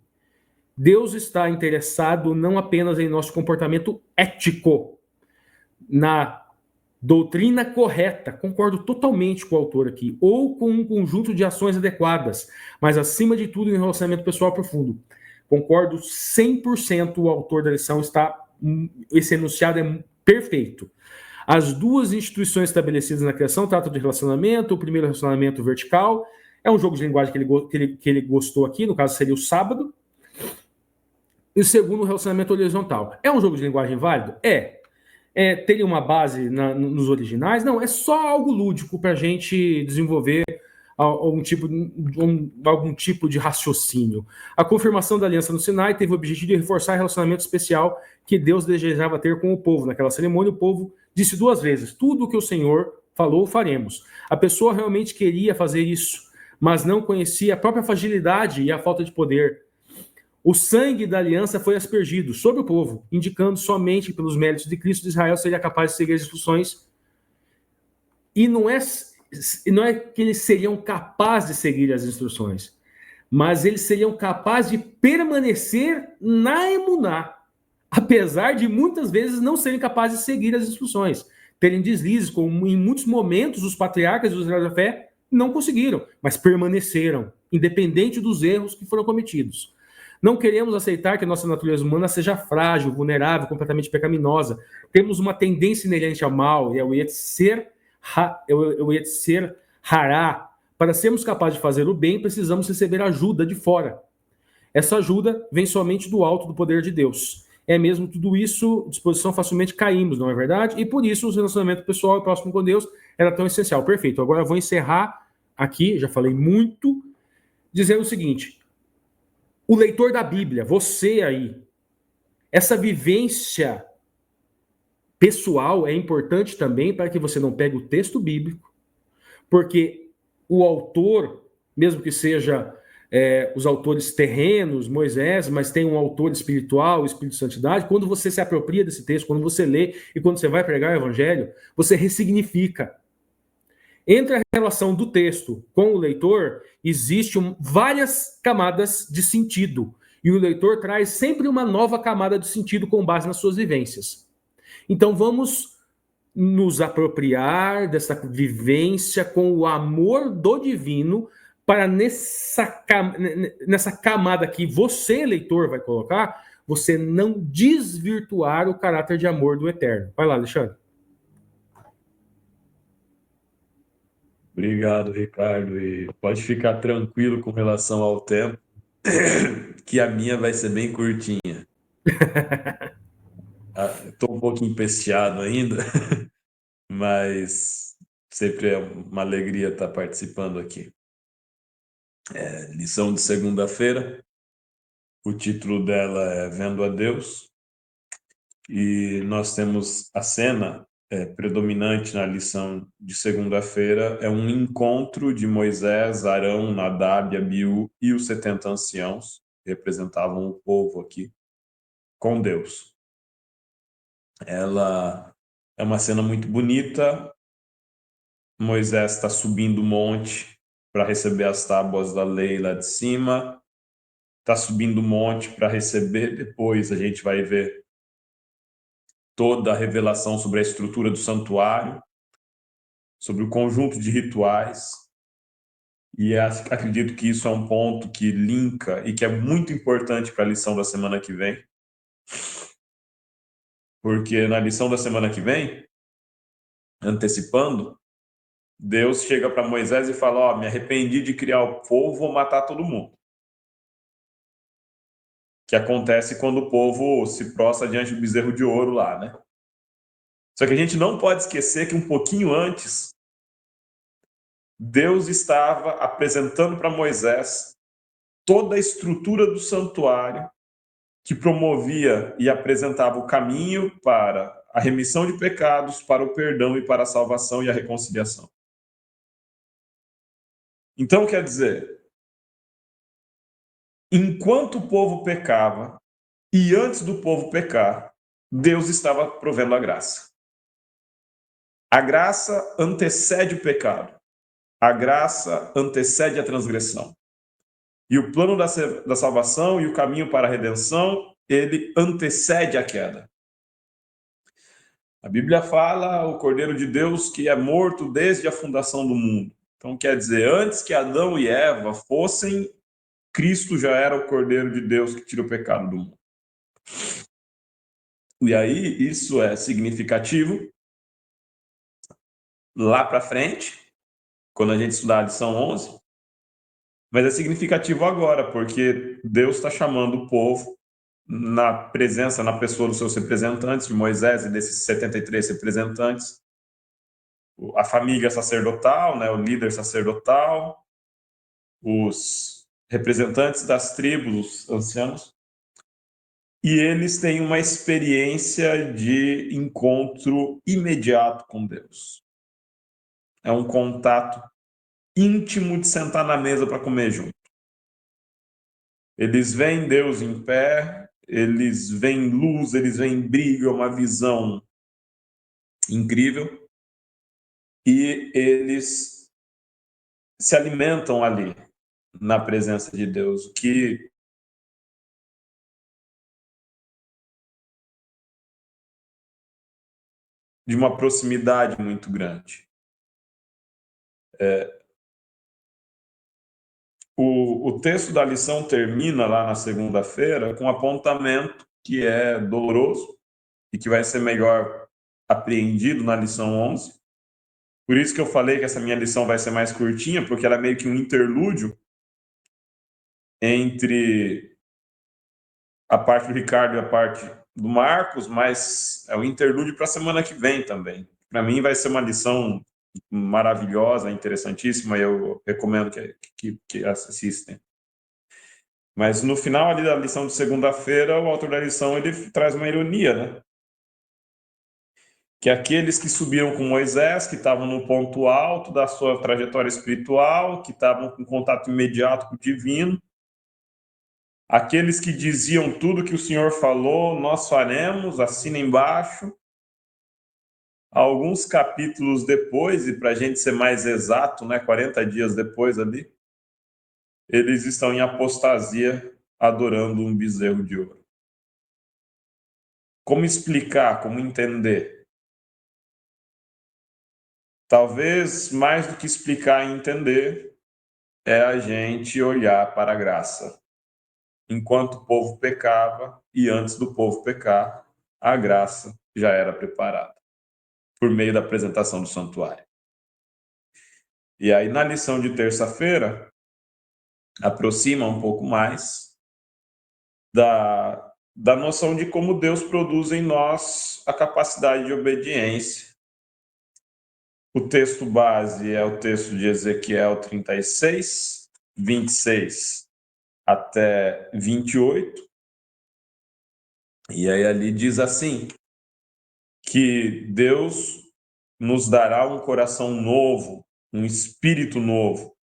Deus está interessado não apenas em nosso comportamento ético, na doutrina correta, concordo totalmente com o autor aqui, ou com um conjunto de ações adequadas, mas acima de tudo em um relacionamento pessoal profundo. Concordo 100%, o autor da lição esse enunciado é perfeito. As duas instituições estabelecidas na criação tratam de relacionamento. O primeiro relacionamento vertical é um jogo de linguagem que ele gostou aqui, no caso seria o sábado. E o segundo, o relacionamento horizontal. É um jogo de linguagem válido? Teria uma base nos originais? Não, é só algo lúdico para a gente desenvolver algum tipo de raciocínio. A confirmação da aliança no Sinai teve o objetivo de reforçar o relacionamento especial que Deus desejava ter com o povo. Naquela cerimônia, o povo disse 2 vezes, tudo o que o Senhor falou, faremos. A pessoa realmente queria fazer isso, mas não conhecia a própria fragilidade e a falta de poder. O sangue da aliança foi aspergido sobre o povo, indicando somente pelos méritos de Cristo de Israel seria capaz de seguir as instruções. E não é que eles seriam capazes de seguir as instruções, mas eles seriam capazes de permanecer na emuná, apesar de muitas vezes não serem capazes de seguir as instruções, terem deslizes, como em muitos momentos os patriarcas dos heróis da fé não conseguiram, mas permaneceram, independente dos erros que foram cometidos. Não queremos aceitar que a nossa natureza humana seja frágil, vulnerável, completamente pecaminosa. Temos uma tendência inerente ao mal, e é o Yetzer Hará. Para sermos capazes de fazer o bem, precisamos receber ajuda de fora. Essa ajuda vem somente do alto do poder de Deus. é mesmo tudo isso, disposição, facilmente caímos, não é verdade? E por isso o relacionamento pessoal e próximo com Deus era tão essencial. Perfeito. Agora eu vou encerrar aqui, já falei muito, dizendo o seguinte: o leitor da Bíblia, você aí, essa vivência pessoal é importante também para que você não pegue o texto bíblico, porque o autor, mesmo que seja os autores terrenos, Moisés, mas tem um autor espiritual, Espírito de Santidade, quando você se apropria desse texto, quando você lê e quando você vai pregar o evangelho, você ressignifica. Entre a relação do texto com o leitor, existem várias camadas de sentido, e o leitor traz sempre uma nova camada de sentido com base nas suas vivências. Então vamos nos apropriar dessa vivência com o amor do divino para nessa camada que você, leitor, vai colocar, você não desvirtuar o caráter de amor do eterno. Vai lá, Alexandre. Obrigado, Ricardo. E pode ficar tranquilo com relação ao tempo, que a minha vai ser bem curtinha. Estou um pouco empesteado ainda, mas sempre é uma alegria estar participando aqui. Lição de segunda-feira, o título dela é Vendo a Deus, e nós temos a cena predominante na lição de segunda-feira, é um encontro de Moisés, Arão, Nadab, Abiú e os 70 anciãos, que representavam o povo aqui, com Deus. Ela é uma cena muito bonita. Moisés está subindo o monte para receber as tábuas da lei lá de cima, está subindo o monte para receber, depois a gente vai ver toda a revelação sobre a estrutura do santuário, sobre o conjunto de rituais, e acredito que isso é um ponto que linka e que é muito importante para a lição da semana que vem, porque na lição da semana que vem, antecipando, Deus chega para Moisés e fala: me arrependi de criar o povo, vou matar todo mundo. Que acontece quando o povo se prostra diante do bezerro de ouro lá, né? Só que a gente não pode esquecer que um pouquinho antes, Deus estava apresentando para Moisés toda a estrutura do santuário que promovia e apresentava o caminho para a remissão de pecados, para o perdão e para a salvação e a reconciliação. Então, quer dizer, enquanto o povo pecava e antes do povo pecar, Deus estava provendo a graça. A graça antecede o pecado. A graça antecede a transgressão. E o plano da salvação e o caminho para a redenção, ele antecede a queda. A Bíblia fala o Cordeiro de Deus que é morto desde a fundação do mundo. Então, quer dizer, antes que Adão e Eva fossem, Cristo já era o Cordeiro de Deus que tira o pecado do mundo. E aí, isso é significativo lá para frente, quando a gente estudar a lição 11, mas é significativo agora, porque Deus está chamando o povo na presença, na pessoa dos seus representantes, de Moisés e desses 73 representantes, a família sacerdotal, né, o líder sacerdotal, os representantes das tribos, os anciãos, e eles têm uma experiência de encontro imediato com Deus. É um contato íntimo de sentar na mesa para comer junto. Eles veem Deus em pé, eles veem luz, eles veem brilho, uma visão incrível, e eles se alimentam ali, na presença de Deus, o que de uma proximidade muito grande. O texto da lição termina lá na segunda-feira com um apontamento que é doloroso e que vai ser melhor apreendido na lição 11. Por isso que eu falei que essa minha lição vai ser mais curtinha, porque ela é meio que um interlúdio entre a parte do Ricardo e a parte do Marcos, mas é o interlúdio para a semana que vem também. Para mim vai ser uma lição maravilhosa, interessantíssima, e eu recomendo que assistem. Mas no final ali da lição de segunda-feira, o autor da lição ele traz uma ironia, né? Que aqueles que subiram com Moisés, que estavam no ponto alto da sua trajetória espiritual, que estavam com contato imediato com o divino, aqueles que diziam tudo que o Senhor falou, nós faremos, assina embaixo. Alguns capítulos depois, e para a gente ser mais exato, né, 40 dias depois ali, eles estão em apostasia, adorando um bezerro de ouro. Como explicar, como entender? Talvez mais do que explicar e entender, é a gente olhar para a graça. Enquanto o povo pecava, e antes do povo pecar, a graça já era preparada, por meio da apresentação do santuário. E aí, na lição de terça-feira, aproxima um pouco mais da noção de como Deus produz em nós a capacidade de obediência. O texto base é o texto de Ezequiel 36, 26 até 28. E aí ali diz assim, que Deus nos dará um coração novo, um espírito novo.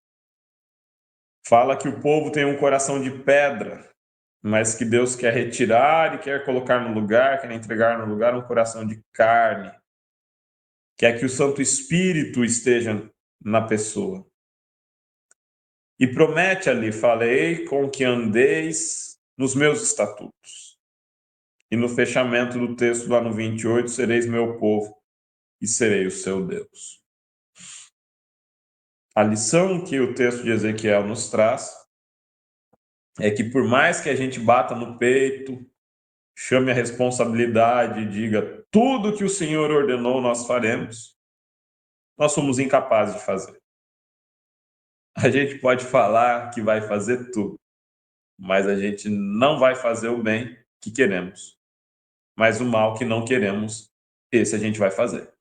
Fala que o povo tem um coração de pedra, mas que Deus quer retirar e quer colocar no lugar, quer entregar no lugar um coração de carne. Quer que o Santo Espírito esteja na pessoa. E promete ali, falei com que andeis nos meus estatutos. E no fechamento do texto, lá no 28, sereis meu povo e serei o seu Deus. A lição que o texto de Ezequiel nos traz é que por mais que a gente bata no peito, chame a responsabilidade e diga tudo que o Senhor ordenou nós faremos, nós somos incapazes de fazer. A gente pode falar que vai fazer tudo, mas a gente não vai fazer o bem que queremos. Mas o mal que não queremos, esse a gente vai fazer.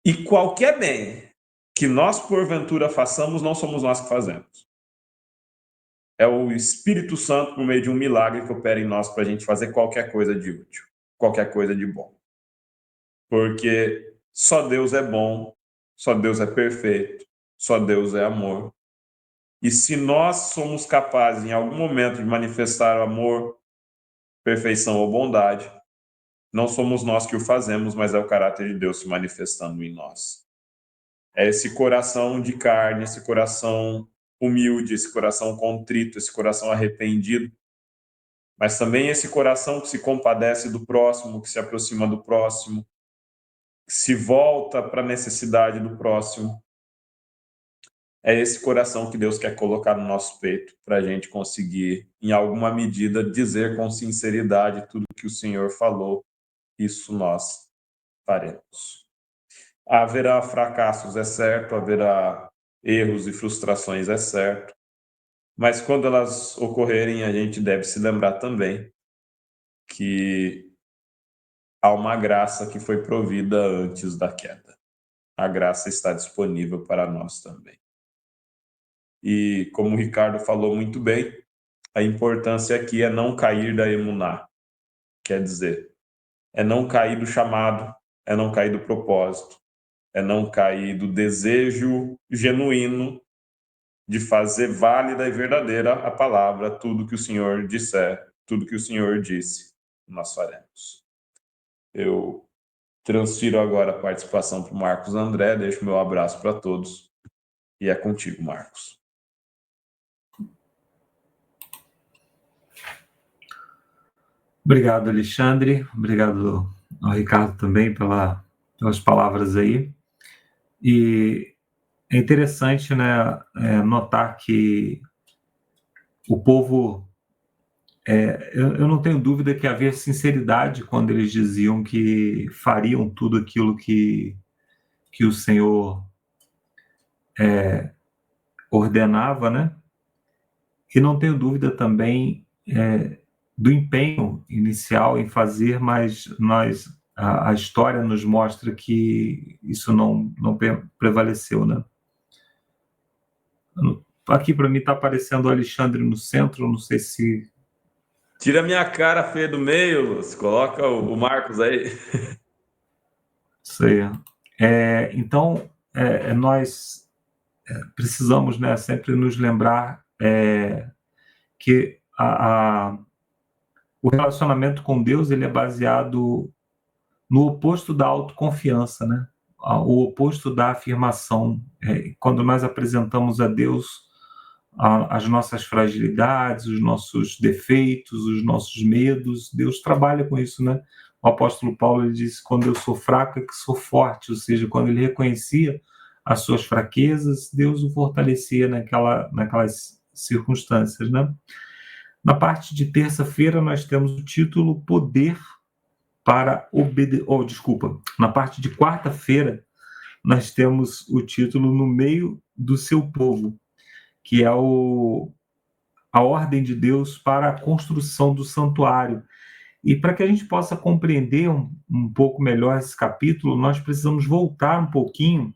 E qualquer bem que nós, porventura, façamos, não somos nós que fazemos. É o Espírito Santo, por meio de um milagre, que opera em nós para a gente fazer qualquer coisa de útil, qualquer coisa de bom. Porque só Deus é bom, só Deus é perfeito, só Deus é amor. E se nós somos capazes, em algum momento, de manifestar amor, perfeição ou bondade, não somos nós que o fazemos, mas é o caráter de Deus se manifestando em nós. É esse coração de carne, esse coração humilde, esse coração contrito, esse coração arrependido, mas também esse coração que se compadece do próximo, que se aproxima do próximo, que se volta para a necessidade do próximo. É esse coração que Deus quer colocar no nosso peito para a gente conseguir, em alguma medida, dizer com sinceridade tudo que o Senhor falou. Isso nós faremos. Haverá fracassos, é certo, haverá erros e frustrações, é certo, mas quando elas ocorrerem, a gente deve se lembrar também que há uma graça que foi provida antes da queda. A graça está disponível para nós também. E como o Ricardo falou muito bem, a importância aqui é não cair da emuná, quer dizer, é não cair do chamado, é não cair do propósito, é não cair do desejo genuíno de fazer válida e verdadeira a palavra, tudo que o Senhor disser, tudo que o Senhor disse, nós faremos. Eu transfiro agora a participação para o Marcos André, deixo meu abraço para todos e é contigo, Marcos. Obrigado, Alexandre. Obrigado ao Ricardo também pelas palavras aí. E é interessante, né, notar que o povo... eu não tenho dúvida que havia sinceridade quando eles diziam que fariam tudo aquilo que o Senhor ordenava, né? E não tenho dúvida também do empenho inicial em fazer, mas a história nos mostra que isso não prevaleceu, né? Aqui para mim está aparecendo o Alexandre no centro, não sei se... Tira a minha cara feia do meio, Lúcio. Coloca o Marcos aí. Isso aí. Então, nós precisamos, né, sempre nos lembrar que o relacionamento com Deus ele é baseado no oposto da autoconfiança, né? O oposto da afirmação. Quando nós apresentamos a Deus as nossas fragilidades, os nossos defeitos, os nossos medos, Deus trabalha com isso, né? O apóstolo Paulo ele disse: quando eu sou fraco é que sou forte, ou seja, quando ele reconhecia as suas fraquezas, Deus o fortalecia naquelas circunstâncias, né? Na parte de terça-feira nós temos o título Poder para obedecer. Na parte de quarta-feira nós temos o título No Meio do Seu Povo, que é a ordem de Deus para a construção do santuário. E para que a gente possa compreender um pouco melhor esse capítulo, nós precisamos voltar um pouquinho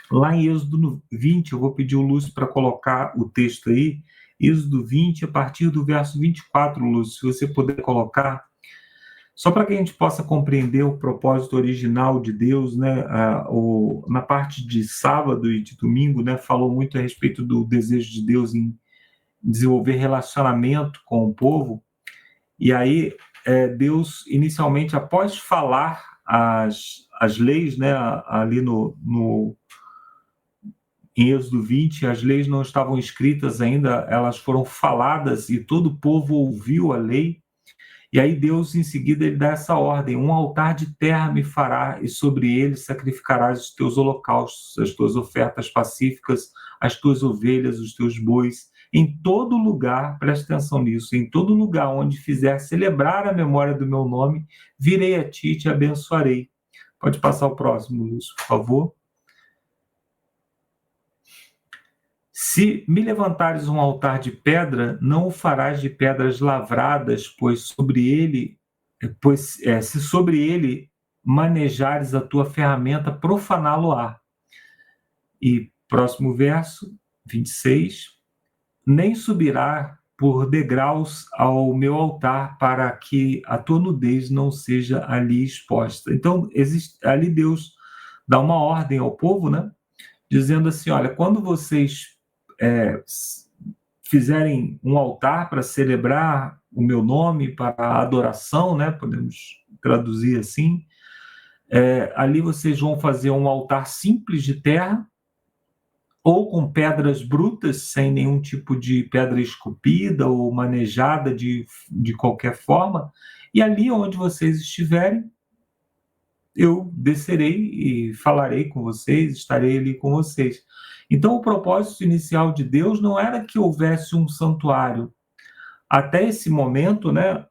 lá em Êxodo 20. Eu vou pedir o Lúcio para colocar o texto aí, Êxodo 20, a partir do verso 24, Lúcio, se você puder colocar, só para que a gente possa compreender o propósito original de Deus, né? Na parte de sábado e de domingo, né, falou muito a respeito do desejo de Deus em desenvolver relacionamento com o povo. E aí, Deus, inicialmente, após falar as leis, né, ali em Êxodo 20, as leis não estavam escritas ainda, elas foram faladas e todo o povo ouviu a lei. E aí Deus, em seguida, ele dá essa ordem: um altar de terra me fará, e sobre ele sacrificarás os teus holocaustos, as tuas ofertas pacíficas, as tuas ovelhas, os teus bois. Em todo lugar, preste atenção nisso, em todo lugar onde fizer celebrar a memória do meu nome, virei a ti e te abençoarei. Pode passar o próximo, Lúcio, por favor. Se me levantares um altar de pedra, não o farás de pedras lavradas, se sobre ele manejares a tua ferramenta, profaná-lo-á. E próximo verso, 26. Nem subirá por degraus ao meu altar, para que a tua nudez não seja ali exposta. Então, ali Deus dá uma ordem ao povo, né? Dizendo assim: olha, quando vocês fizerem um altar para celebrar o meu nome, para a adoração, né? Podemos traduzir assim, ali vocês vão fazer um altar simples de terra, ou com pedras brutas, sem nenhum tipo de pedra esculpida ou manejada de qualquer forma, e ali onde vocês estiverem, eu descerei e falarei com vocês, estarei ali com vocês. Então, o propósito inicial de Deus não era que houvesse um santuário. Até esse momento, né,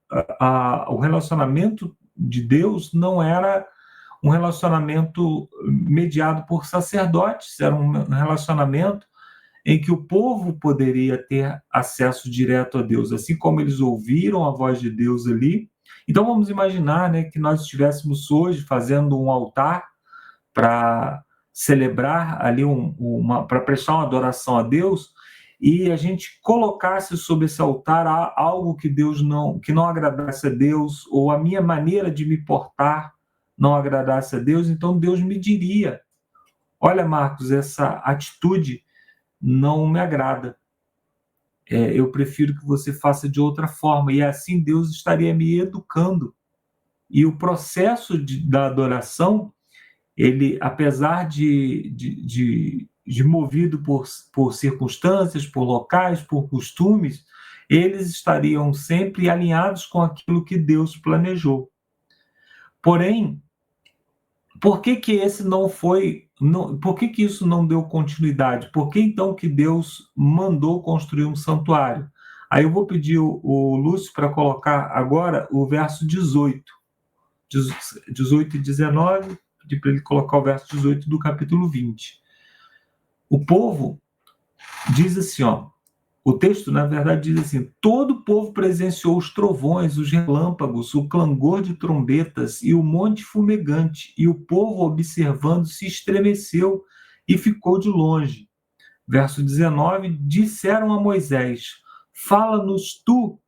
o relacionamento de Deus não era um relacionamento mediado por sacerdotes, era um relacionamento em que o povo poderia ter acesso direto a Deus, assim como eles ouviram a voz de Deus ali. Então vamos imaginar, né, que nós estivéssemos hoje fazendo um altar para celebrar ali para prestar uma adoração a Deus, e a gente colocasse sobre esse altar algo que não agradasse a Deus, ou a minha maneira de me portar não agradasse a Deus, então Deus me diria: olha, Marcos, essa atitude não me agrada. Eu prefiro que você faça de outra forma. E assim Deus estaria me educando. E o processo da adoração, ele, apesar de movido por circunstâncias, por locais, por costumes, eles estariam sempre alinhados com aquilo que Deus planejou. Porém, por que esse não foi... por que isso não deu continuidade? Por que então que Deus mandou construir um santuário? Aí eu vou pedir o Lúcio para colocar agora o verso 18 e 19, pedir para ele colocar o verso 18 do capítulo 20. O povo diz assim, ó: O texto, na verdade, diz assim: todo o povo presenciou os trovões, os relâmpagos, o clangor de trombetas e o monte fumegante, e o povo, observando, se estremeceu e ficou de longe. Verso 19: disseram a Moisés: fala-nos tu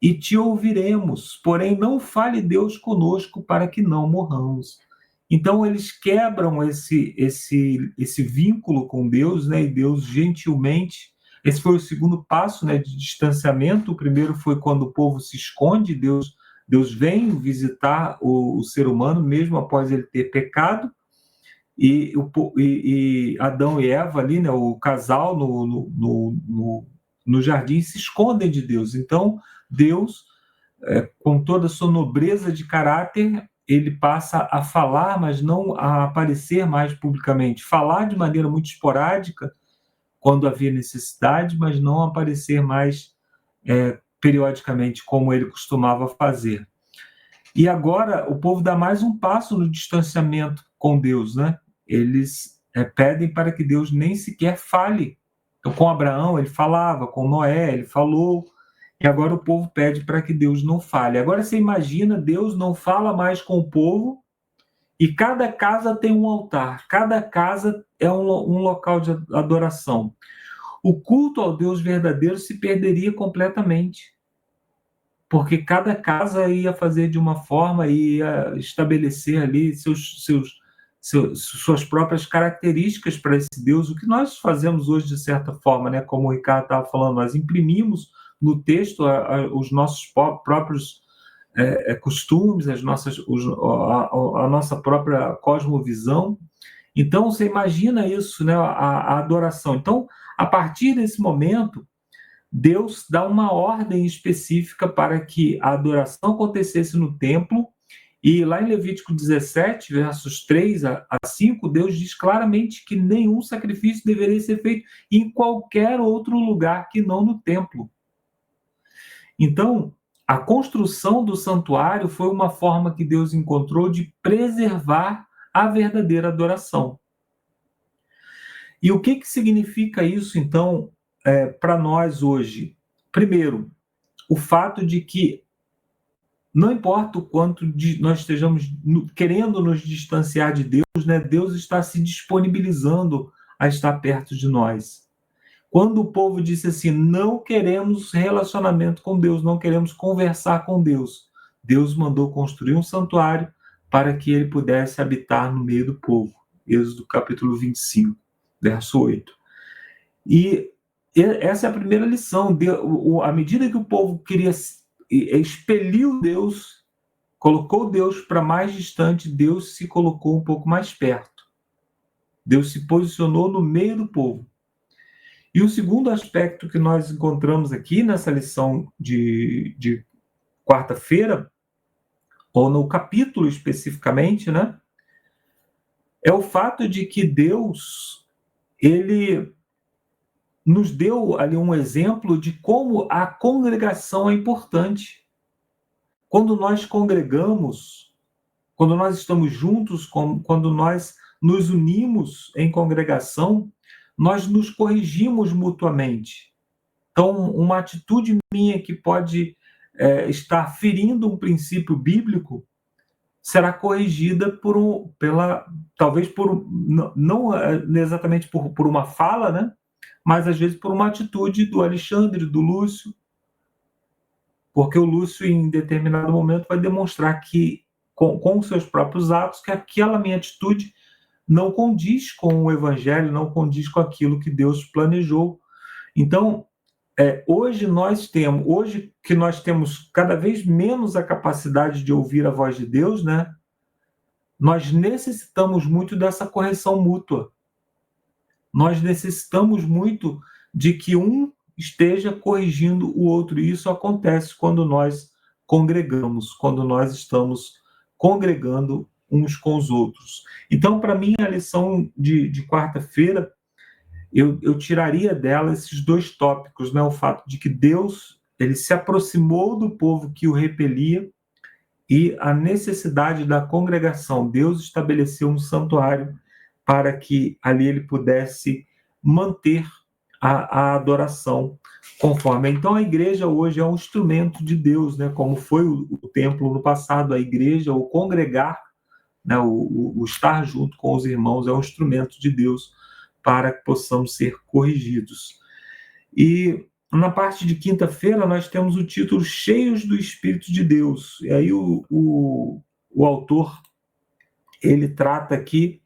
e te ouviremos, porém não fale Deus conosco para que não morramos. Então eles quebram esse vínculo com Deus, né? E Deus gentilmente, esse foi o segundo passo, né, de distanciamento. O primeiro foi quando o povo se esconde, Deus vem visitar o ser humano mesmo após ele ter pecado, e Adão e Eva ali, né, o casal no jardim, se escondem de Deus. Então Deus, com toda a sua nobreza de caráter, ele passa a falar, mas não a aparecer mais publicamente. Falar de maneira muito esporádica, quando havia necessidade, mas não aparecer mais periodicamente, como ele costumava fazer. E agora o povo dá mais um passo no distanciamento com Deus, né? Eles pedem para que Deus nem sequer fale. Então, com Abraão ele falava, com Noé ele falou, e agora o povo pede para que Deus não fale. Agora você imagina, Deus não fala mais com o povo, e cada casa tem um altar, cada casa é um local de adoração. O culto ao Deus verdadeiro se perderia completamente, porque cada casa ia fazer de uma forma, ia estabelecer ali suas próprias características para esse Deus. O que nós fazemos hoje, de certa forma, né, como o Ricardo estava falando, nós imprimimos no texto os nossos próprios costumes, a nossa própria cosmovisão. Então, você imagina isso, né, a adoração. Então, a partir desse momento, Deus dá uma ordem específica para que a adoração acontecesse no templo, e lá em Levítico 17, versos 3 a 5, Deus diz claramente que nenhum sacrifício deveria ser feito em qualquer outro lugar que não no templo. Então, a construção do santuário foi uma forma que Deus encontrou de preservar a verdadeira adoração. E o que significa isso, então, para nós hoje? Primeiro, o fato de que não importa o quanto nós estejamos querendo nos distanciar de Deus, né, Deus está se disponibilizando a estar perto de nós. Quando o povo disse assim, não queremos relacionamento com Deus, não queremos conversar com Deus, Deus mandou construir um santuário para que ele pudesse habitar no meio do povo. Êxodo capítulo 25, verso 8. E essa é a primeira lição. À medida que o povo queria expeliu Deus, colocou Deus para mais distante, Deus se colocou um pouco mais perto. Deus se posicionou no meio do povo. E o segundo aspecto que nós encontramos aqui nessa lição de quarta-feira, ou no capítulo especificamente, né, é o fato de que Deus, ele nos deu ali um exemplo de como a congregação é importante. Quando nós congregamos, quando nós estamos juntos, quando nós nos unimos em congregação, nós nos corrigimos mutuamente. Então, uma atitude minha que pode estar ferindo um princípio bíblico será corrigida talvez não exatamente por uma fala, né? Mas às vezes por uma atitude do Alexandre, do Lúcio, porque o Lúcio, em determinado momento, vai demonstrar que, com seus próprios atos, que aquela minha atitude não condiz com o Evangelho, não condiz com aquilo que Deus planejou. Então, hoje que nós temos cada vez menos a capacidade de ouvir a voz de Deus, né? Nós necessitamos muito dessa correção mútua. Nós necessitamos muito de que um esteja corrigindo o outro. E isso acontece quando nós congregamos, quando nós estamos congregando uns com os outros. Então, para mim, a lição de quarta-feira, eu tiraria dela esses dois tópicos, né? O fato de que Deus, ele se aproximou do povo que o repelia, e a necessidade da congregação. Deus estabeleceu um santuário para que ali ele pudesse manter a adoração conforme. Então, a igreja hoje é um instrumento de Deus, né? Como foi o templo no passado, a igreja, o congregar, né? O estar junto com os irmãos é um instrumento de Deus para que possamos ser corrigidos. E na parte de quinta-feira, nós temos o título Cheios do Espírito de Deus. E aí o autor, ele trata aqui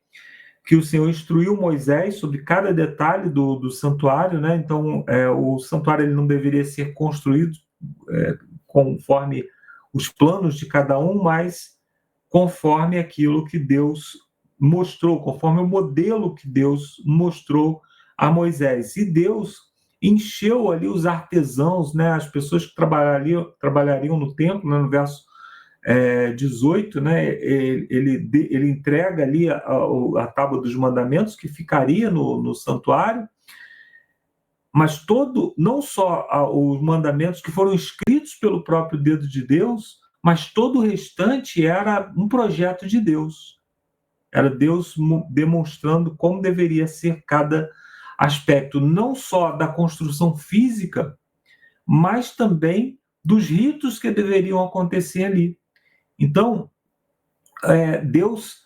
que o Senhor instruiu Moisés sobre cada detalhe do santuário, né? Então, o santuário ele não deveria ser construído conforme os planos de cada um, mas conforme aquilo que Deus mostrou, conforme o modelo que Deus mostrou a Moisés. E Deus encheu ali os artesãos, né? As pessoas que trabalhariam no templo, né? No verso 18, né, ele entrega ali a tábua dos mandamentos que ficaria no santuário, mas não só os mandamentos que foram escritos pelo próprio dedo de Deus, mas todo o restante era um projeto de Deus. Era Deus demonstrando como deveria ser cada aspecto, não só da construção física, mas também dos ritos que deveriam acontecer ali. Então, Deus,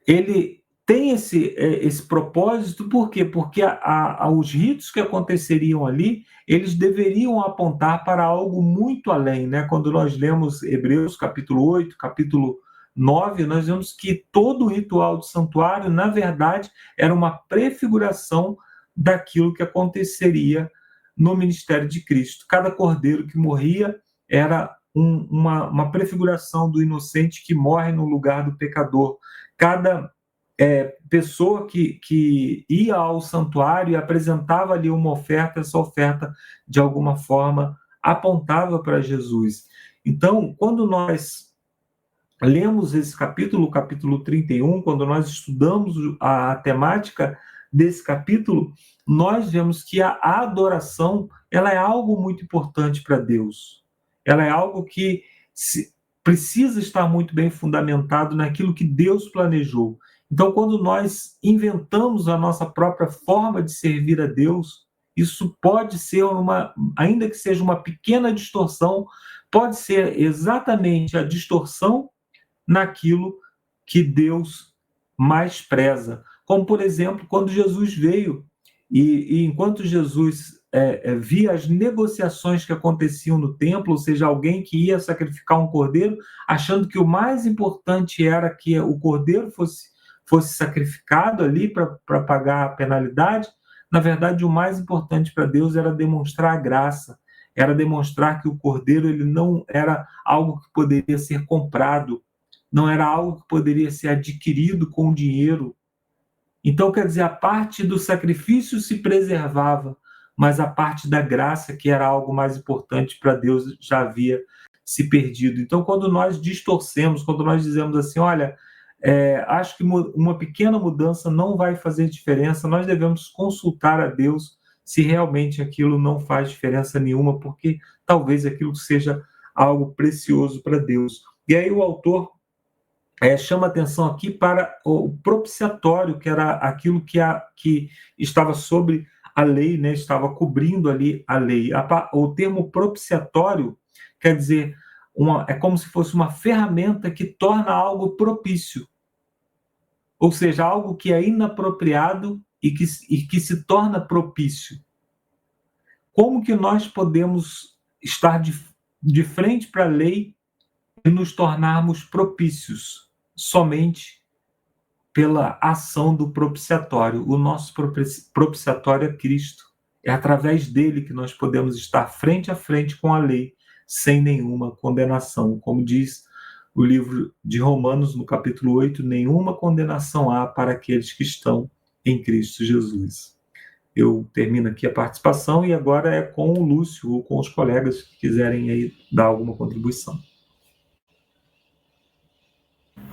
ele tem esse propósito, por quê? Porque os ritos que aconteceriam ali, eles deveriam apontar para algo muito além, né? Quando nós lemos Hebreus capítulo 8, capítulo 9, nós vemos que todo o ritual do santuário, na verdade, era uma prefiguração daquilo que aconteceria no ministério de Cristo. Cada cordeiro que morria era uma prefiguração do inocente que morre no lugar do pecador. Cada pessoa que ia ao santuário e apresentava ali uma oferta, essa oferta, de alguma forma, apontava para Jesus. Então, quando nós lemos esse capítulo, o capítulo 31, quando nós estudamos a temática desse capítulo, nós vemos que a adoração ela é algo muito importante para Deus. Ela é algo que precisa estar muito bem fundamentado naquilo que Deus planejou. Então, quando nós inventamos a nossa própria forma de servir a Deus, isso pode ser ainda que seja uma pequena distorção, pode ser exatamente a distorção naquilo que Deus mais preza. Como, por exemplo, quando Jesus veio, e enquanto Jesus via as negociações que aconteciam no templo, ou seja, alguém que ia sacrificar um cordeiro, achando que o mais importante era que o cordeiro fosse sacrificado ali para pagar a penalidade, na verdade, o mais importante para Deus era demonstrar a graça, era demonstrar que o cordeiro ele não era algo que poderia ser comprado, não era algo que poderia ser adquirido com dinheiro. Então, quer dizer, a parte do sacrifício se preservava, mas a parte da graça, que era algo mais importante para Deus, já havia se perdido. Então, quando nós distorcemos, quando nós dizemos assim, olha, acho que uma pequena mudança não vai fazer diferença, nós devemos consultar a Deus se realmente aquilo não faz diferença nenhuma, porque talvez aquilo seja algo precioso para Deus. E aí o autor chama atenção aqui para o propiciatório, que era aquilo que estava sobre a lei, né? Estava cobrindo ali a lei. O termo propiciatório quer dizer, é como se fosse uma ferramenta que torna algo propício. Ou seja, algo que é inapropriado e que se torna propício. Como que nós podemos estar de frente para a lei e nos tornarmos propícios? Somente pela ação do propiciatório. O nosso propiciatório é Cristo. É através dele que nós podemos estar frente a frente com a lei, sem nenhuma condenação. Como diz o livro de Romanos, no capítulo 8, nenhuma condenação há para aqueles que estão em Cristo Jesus. Eu termino aqui a participação e agora é com o Lúcio ou com os colegas que quiserem aí dar alguma contribuição.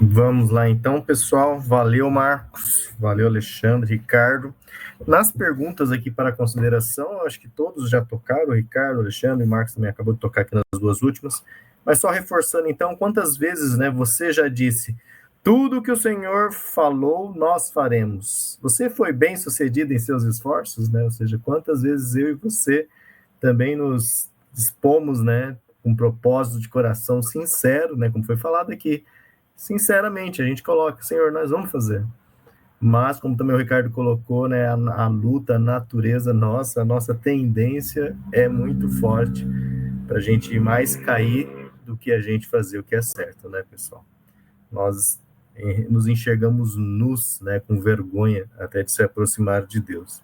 Vamos lá então, pessoal. Valeu, Marcos. Valeu, Alexandre, Ricardo. Nas perguntas aqui para consideração, acho que todos já tocaram, Ricardo, Alexandre e Marcos também acabou de tocar aqui nas duas últimas. Mas só reforçando então, quantas vezes, né, você já disse, Tudo que o Senhor falou, nós faremos. Você foi bem sucedido em seus esforços, né? Ou seja, quantas vezes eu e você também nos dispomos, né, com um propósito de coração sincero, né, como foi falado aqui, sinceramente, a gente coloca, Senhor, nós vamos fazer. Mas, como também o Ricardo colocou, né, a luta, a natureza nossa, a nossa tendência é muito forte para a gente mais cair do que a gente fazer o que é certo, né, pessoal? Nós nos enxergamos nus, né, com vergonha até de se aproximar de Deus.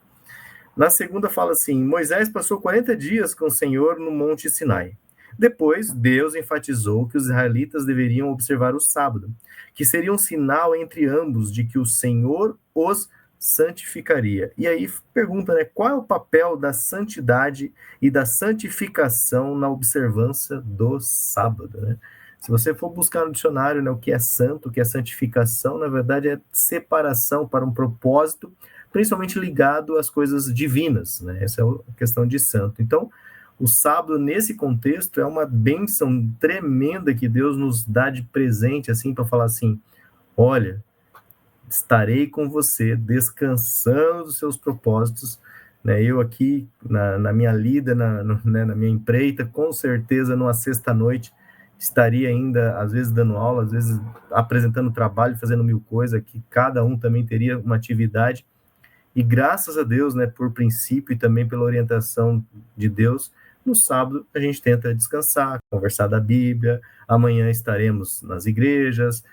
Na segunda fala assim, Moisés passou 40 dias com o Senhor no Monte Sinai. Depois, Deus enfatizou que os israelitas deveriam observar o sábado, que seria um sinal entre ambos de que o Senhor os santificaria. E aí pergunta, né, qual é o papel da santidade e da santificação na observância do sábado, né? Se você for buscar no dicionário, né, o que é santo, o que é santificação, na verdade é separação para um propósito, principalmente ligado às coisas divinas, né? Essa é a questão de santo. Então, o sábado, nesse contexto, é uma bênção tremenda que Deus nos dá de presente, assim, para falar assim, olha, estarei com você, descansando dos seus propósitos, né? Eu aqui, na minha lida, na minha empreita, com certeza, numa sexta-noite, estaria ainda, às vezes, dando aula, às vezes, apresentando trabalho, fazendo mil coisas, que cada um também teria uma atividade, e graças a Deus, né, por princípio e também pela orientação de Deus, no sábado a gente tenta descansar, conversar da Bíblia, amanhã estaremos nas igrejas,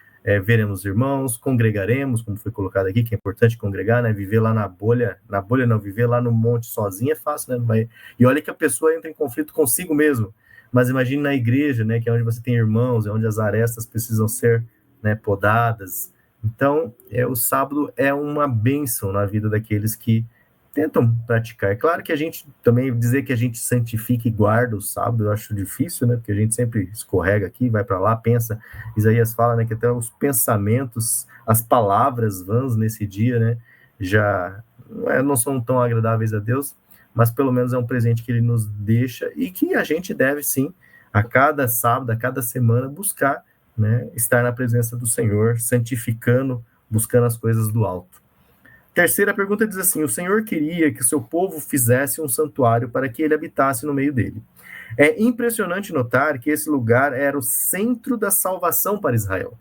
veremos irmãos, congregaremos, como foi colocado aqui, que é importante congregar, né, viver lá na bolha não, viver lá no monte sozinho é fácil, né, e olha que a pessoa entra em conflito consigo mesmo, mas imagine na igreja, né, que é onde você tem irmãos, é onde as arestas precisam ser, né, podadas. Então, o sábado é uma bênção na vida daqueles que tentam praticar. É claro que a gente também dizer que a gente santifica e guarda o sábado, eu acho difícil, né? Porque a gente sempre escorrega aqui, vai para lá, pensa. Isaías fala, né, que até os pensamentos, as palavras vãs nesse dia, né, já não são tão agradáveis a Deus, mas pelo menos é um presente que ele nos deixa e que a gente deve, sim, a cada sábado, a cada semana, buscar, né, estar na presença do Senhor, santificando, buscando as coisas do alto. Terceira pergunta diz assim, o Senhor queria que o seu povo fizesse um santuário para que ele habitasse no meio dele. É impressionante notar que esse lugar era o centro da salvação para Israel.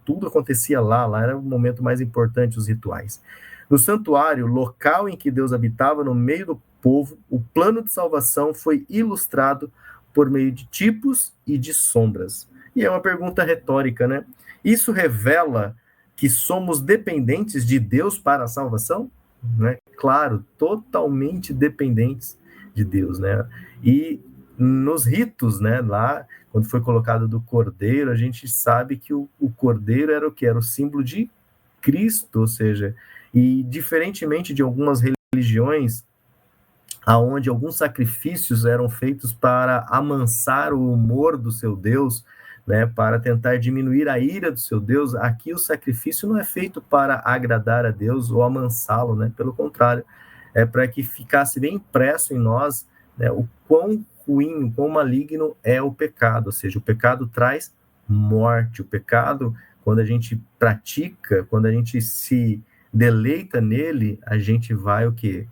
Tudo acontecia lá era o momento mais importante, os rituais. No santuário, local em que Deus habitava no meio do povo, o plano de salvação foi ilustrado por meio de tipos e de sombras. E é uma pergunta retórica, né? Isso revela que somos dependentes de Deus para a salvação? Né? Claro, totalmente dependentes de Deus, né? E nos ritos, né, lá, quando foi colocado do cordeiro, a gente sabe que o cordeiro era o que? Era o símbolo de Cristo, ou seja, e diferentemente de algumas religiões, aonde alguns sacrifícios eram feitos para amansar o humor do seu Deus, né, para tentar diminuir a ira do seu Deus, aqui o sacrifício não é feito para agradar a Deus ou amansá-lo, né, pelo contrário, é para que ficasse bem impresso em nós, né, o quão ruim, o quão maligno é o pecado, ou seja, o pecado traz morte, o pecado, quando a gente pratica, quando a gente se deleita nele, a gente vai o quê?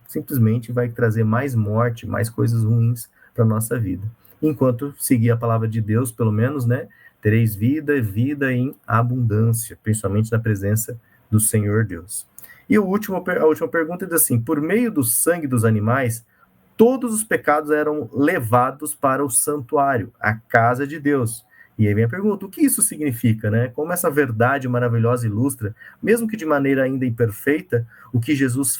Simplesmente vai trazer mais morte, mais coisas ruins para a nossa vida. Enquanto seguir a palavra de Deus, pelo menos, né, tereis vida em abundância, principalmente na presença do Senhor Deus. E a última pergunta diz assim, por meio do sangue dos animais, todos os pecados eram levados para o santuário, a casa de Deus. E aí vem a pergunta, o que isso significa, né? Como essa verdade maravilhosa ilustra, mesmo que de maneira ainda imperfeita, o que Jesus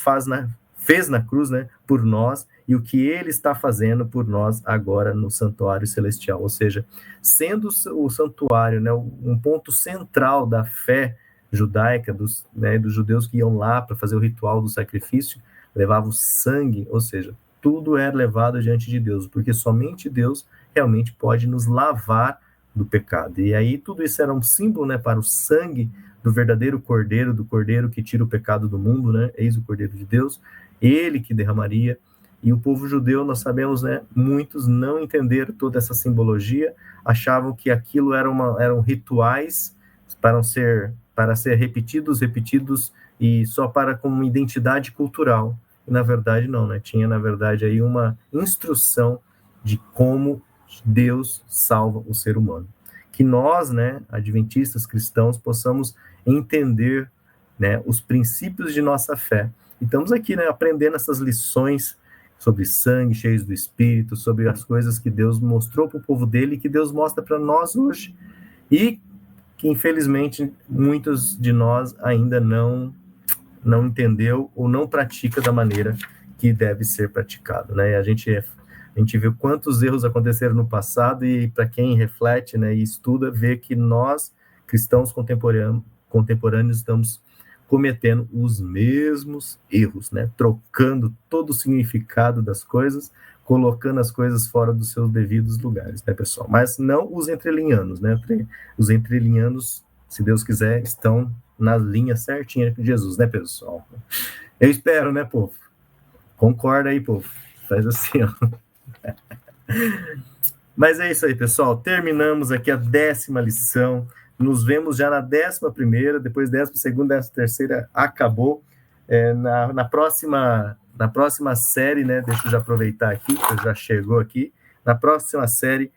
fez na cruz, né, por nós, e o que ele está fazendo por nós agora no santuário celestial, ou seja, sendo o santuário, né, um ponto central da fé judaica, dos judeus que iam lá para fazer o ritual do sacrifício, levavam sangue, ou seja, tudo é levado diante de Deus, porque somente Deus realmente pode nos lavar do pecado, e aí tudo isso era um símbolo, né, para o sangue do verdadeiro cordeiro, do cordeiro que tira o pecado do mundo, né, eis o cordeiro de Deus, ele que derramaria, e o povo judeu, nós sabemos, né, muitos não entenderam toda essa simbologia, achavam que aquilo eram rituais para ser repetidos e só para como identidade cultural. E, na verdade, não, né? Tinha, na verdade, aí uma instrução de como Deus salva o ser humano. Que nós, né, adventistas, cristãos, possamos entender, né, os princípios de nossa fé. E estamos aqui, né, aprendendo essas lições sobre sangue, cheios do Espírito, sobre as coisas que Deus mostrou para o povo dele e que Deus mostra para nós hoje. E que, infelizmente, muitos de nós ainda não entendeu ou não pratica da maneira que deve ser praticado, né? E a gente viu quantos erros aconteceram no passado e, para quem reflete, né, e estuda, vê que nós, cristãos contemporâneos, estamos cometendo os mesmos erros, né? Trocando todo o significado das coisas, colocando as coisas fora dos seus devidos lugares, né, pessoal? Mas não os entrelinhanos, né? Os entrelinhanos, se Deus quiser, estão na linha certinha com Jesus, né, pessoal? Eu espero, né, povo? Concorda aí, povo? Faz assim, ó. Mas é isso aí, pessoal. Terminamos aqui a 10ª lição. Nos vemos já na 11ª, depois 12ª, 13ª, acabou. Na próxima série, né? Deixa eu já aproveitar aqui, que já chegou aqui. Na próxima série,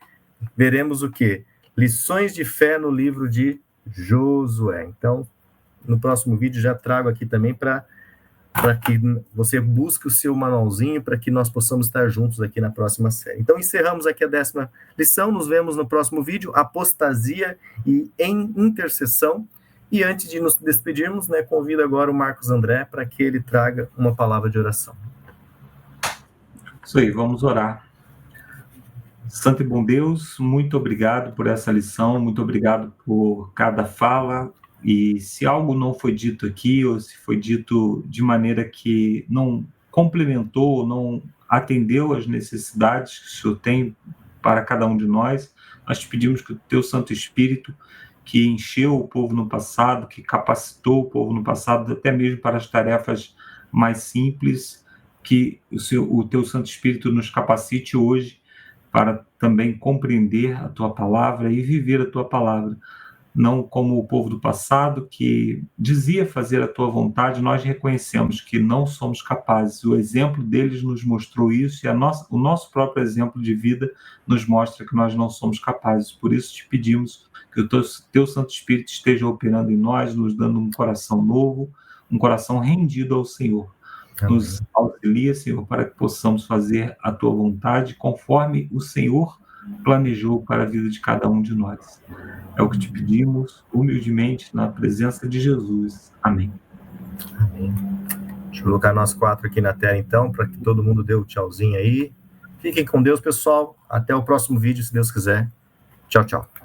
veremos o quê? Lições de fé no livro de Josué. Então, no próximo vídeo já trago aqui também para que você busque o seu manualzinho, para que nós possamos estar juntos aqui na próxima série. Então, encerramos aqui a 10ª lição, nos vemos no próximo vídeo, apostasia e em intercessão. E antes de nos despedirmos, né, convido agora o Marcos André para que ele traga uma palavra de oração. Isso aí, vamos orar. Santo e bom Deus, muito obrigado por essa lição, muito obrigado por cada fala. E se algo não foi dito aqui, ou se foi dito de maneira que não complementou, não atendeu às necessidades que o Senhor tem para cada um de nós, nós te pedimos que o teu Santo Espírito, que encheu o povo no passado, que capacitou o povo no passado, até mesmo para as tarefas mais simples, que o teu Santo Espírito nos capacite hoje para também compreender a tua palavra e viver a tua palavra. Não como o povo do passado, que dizia fazer a tua vontade, nós reconhecemos que não somos capazes. O exemplo deles nos mostrou isso e o nosso próprio exemplo de vida nos mostra que nós não somos capazes. Por isso te pedimos que o teu Santo Espírito esteja operando em nós, nos dando um coração novo, um coração rendido ao Senhor. Amém. Nos auxilia, Senhor, para que possamos fazer a tua vontade conforme o Senhor planejou para a vida de cada um de nós. É o que te pedimos, humildemente, na presença de Jesus. Amém. Amém. Deixa eu colocar nós 4 aqui na tela, então, para que todo mundo dê o tchauzinho aí. Fiquem com Deus, pessoal. Até o próximo vídeo, se Deus quiser. Tchau, tchau.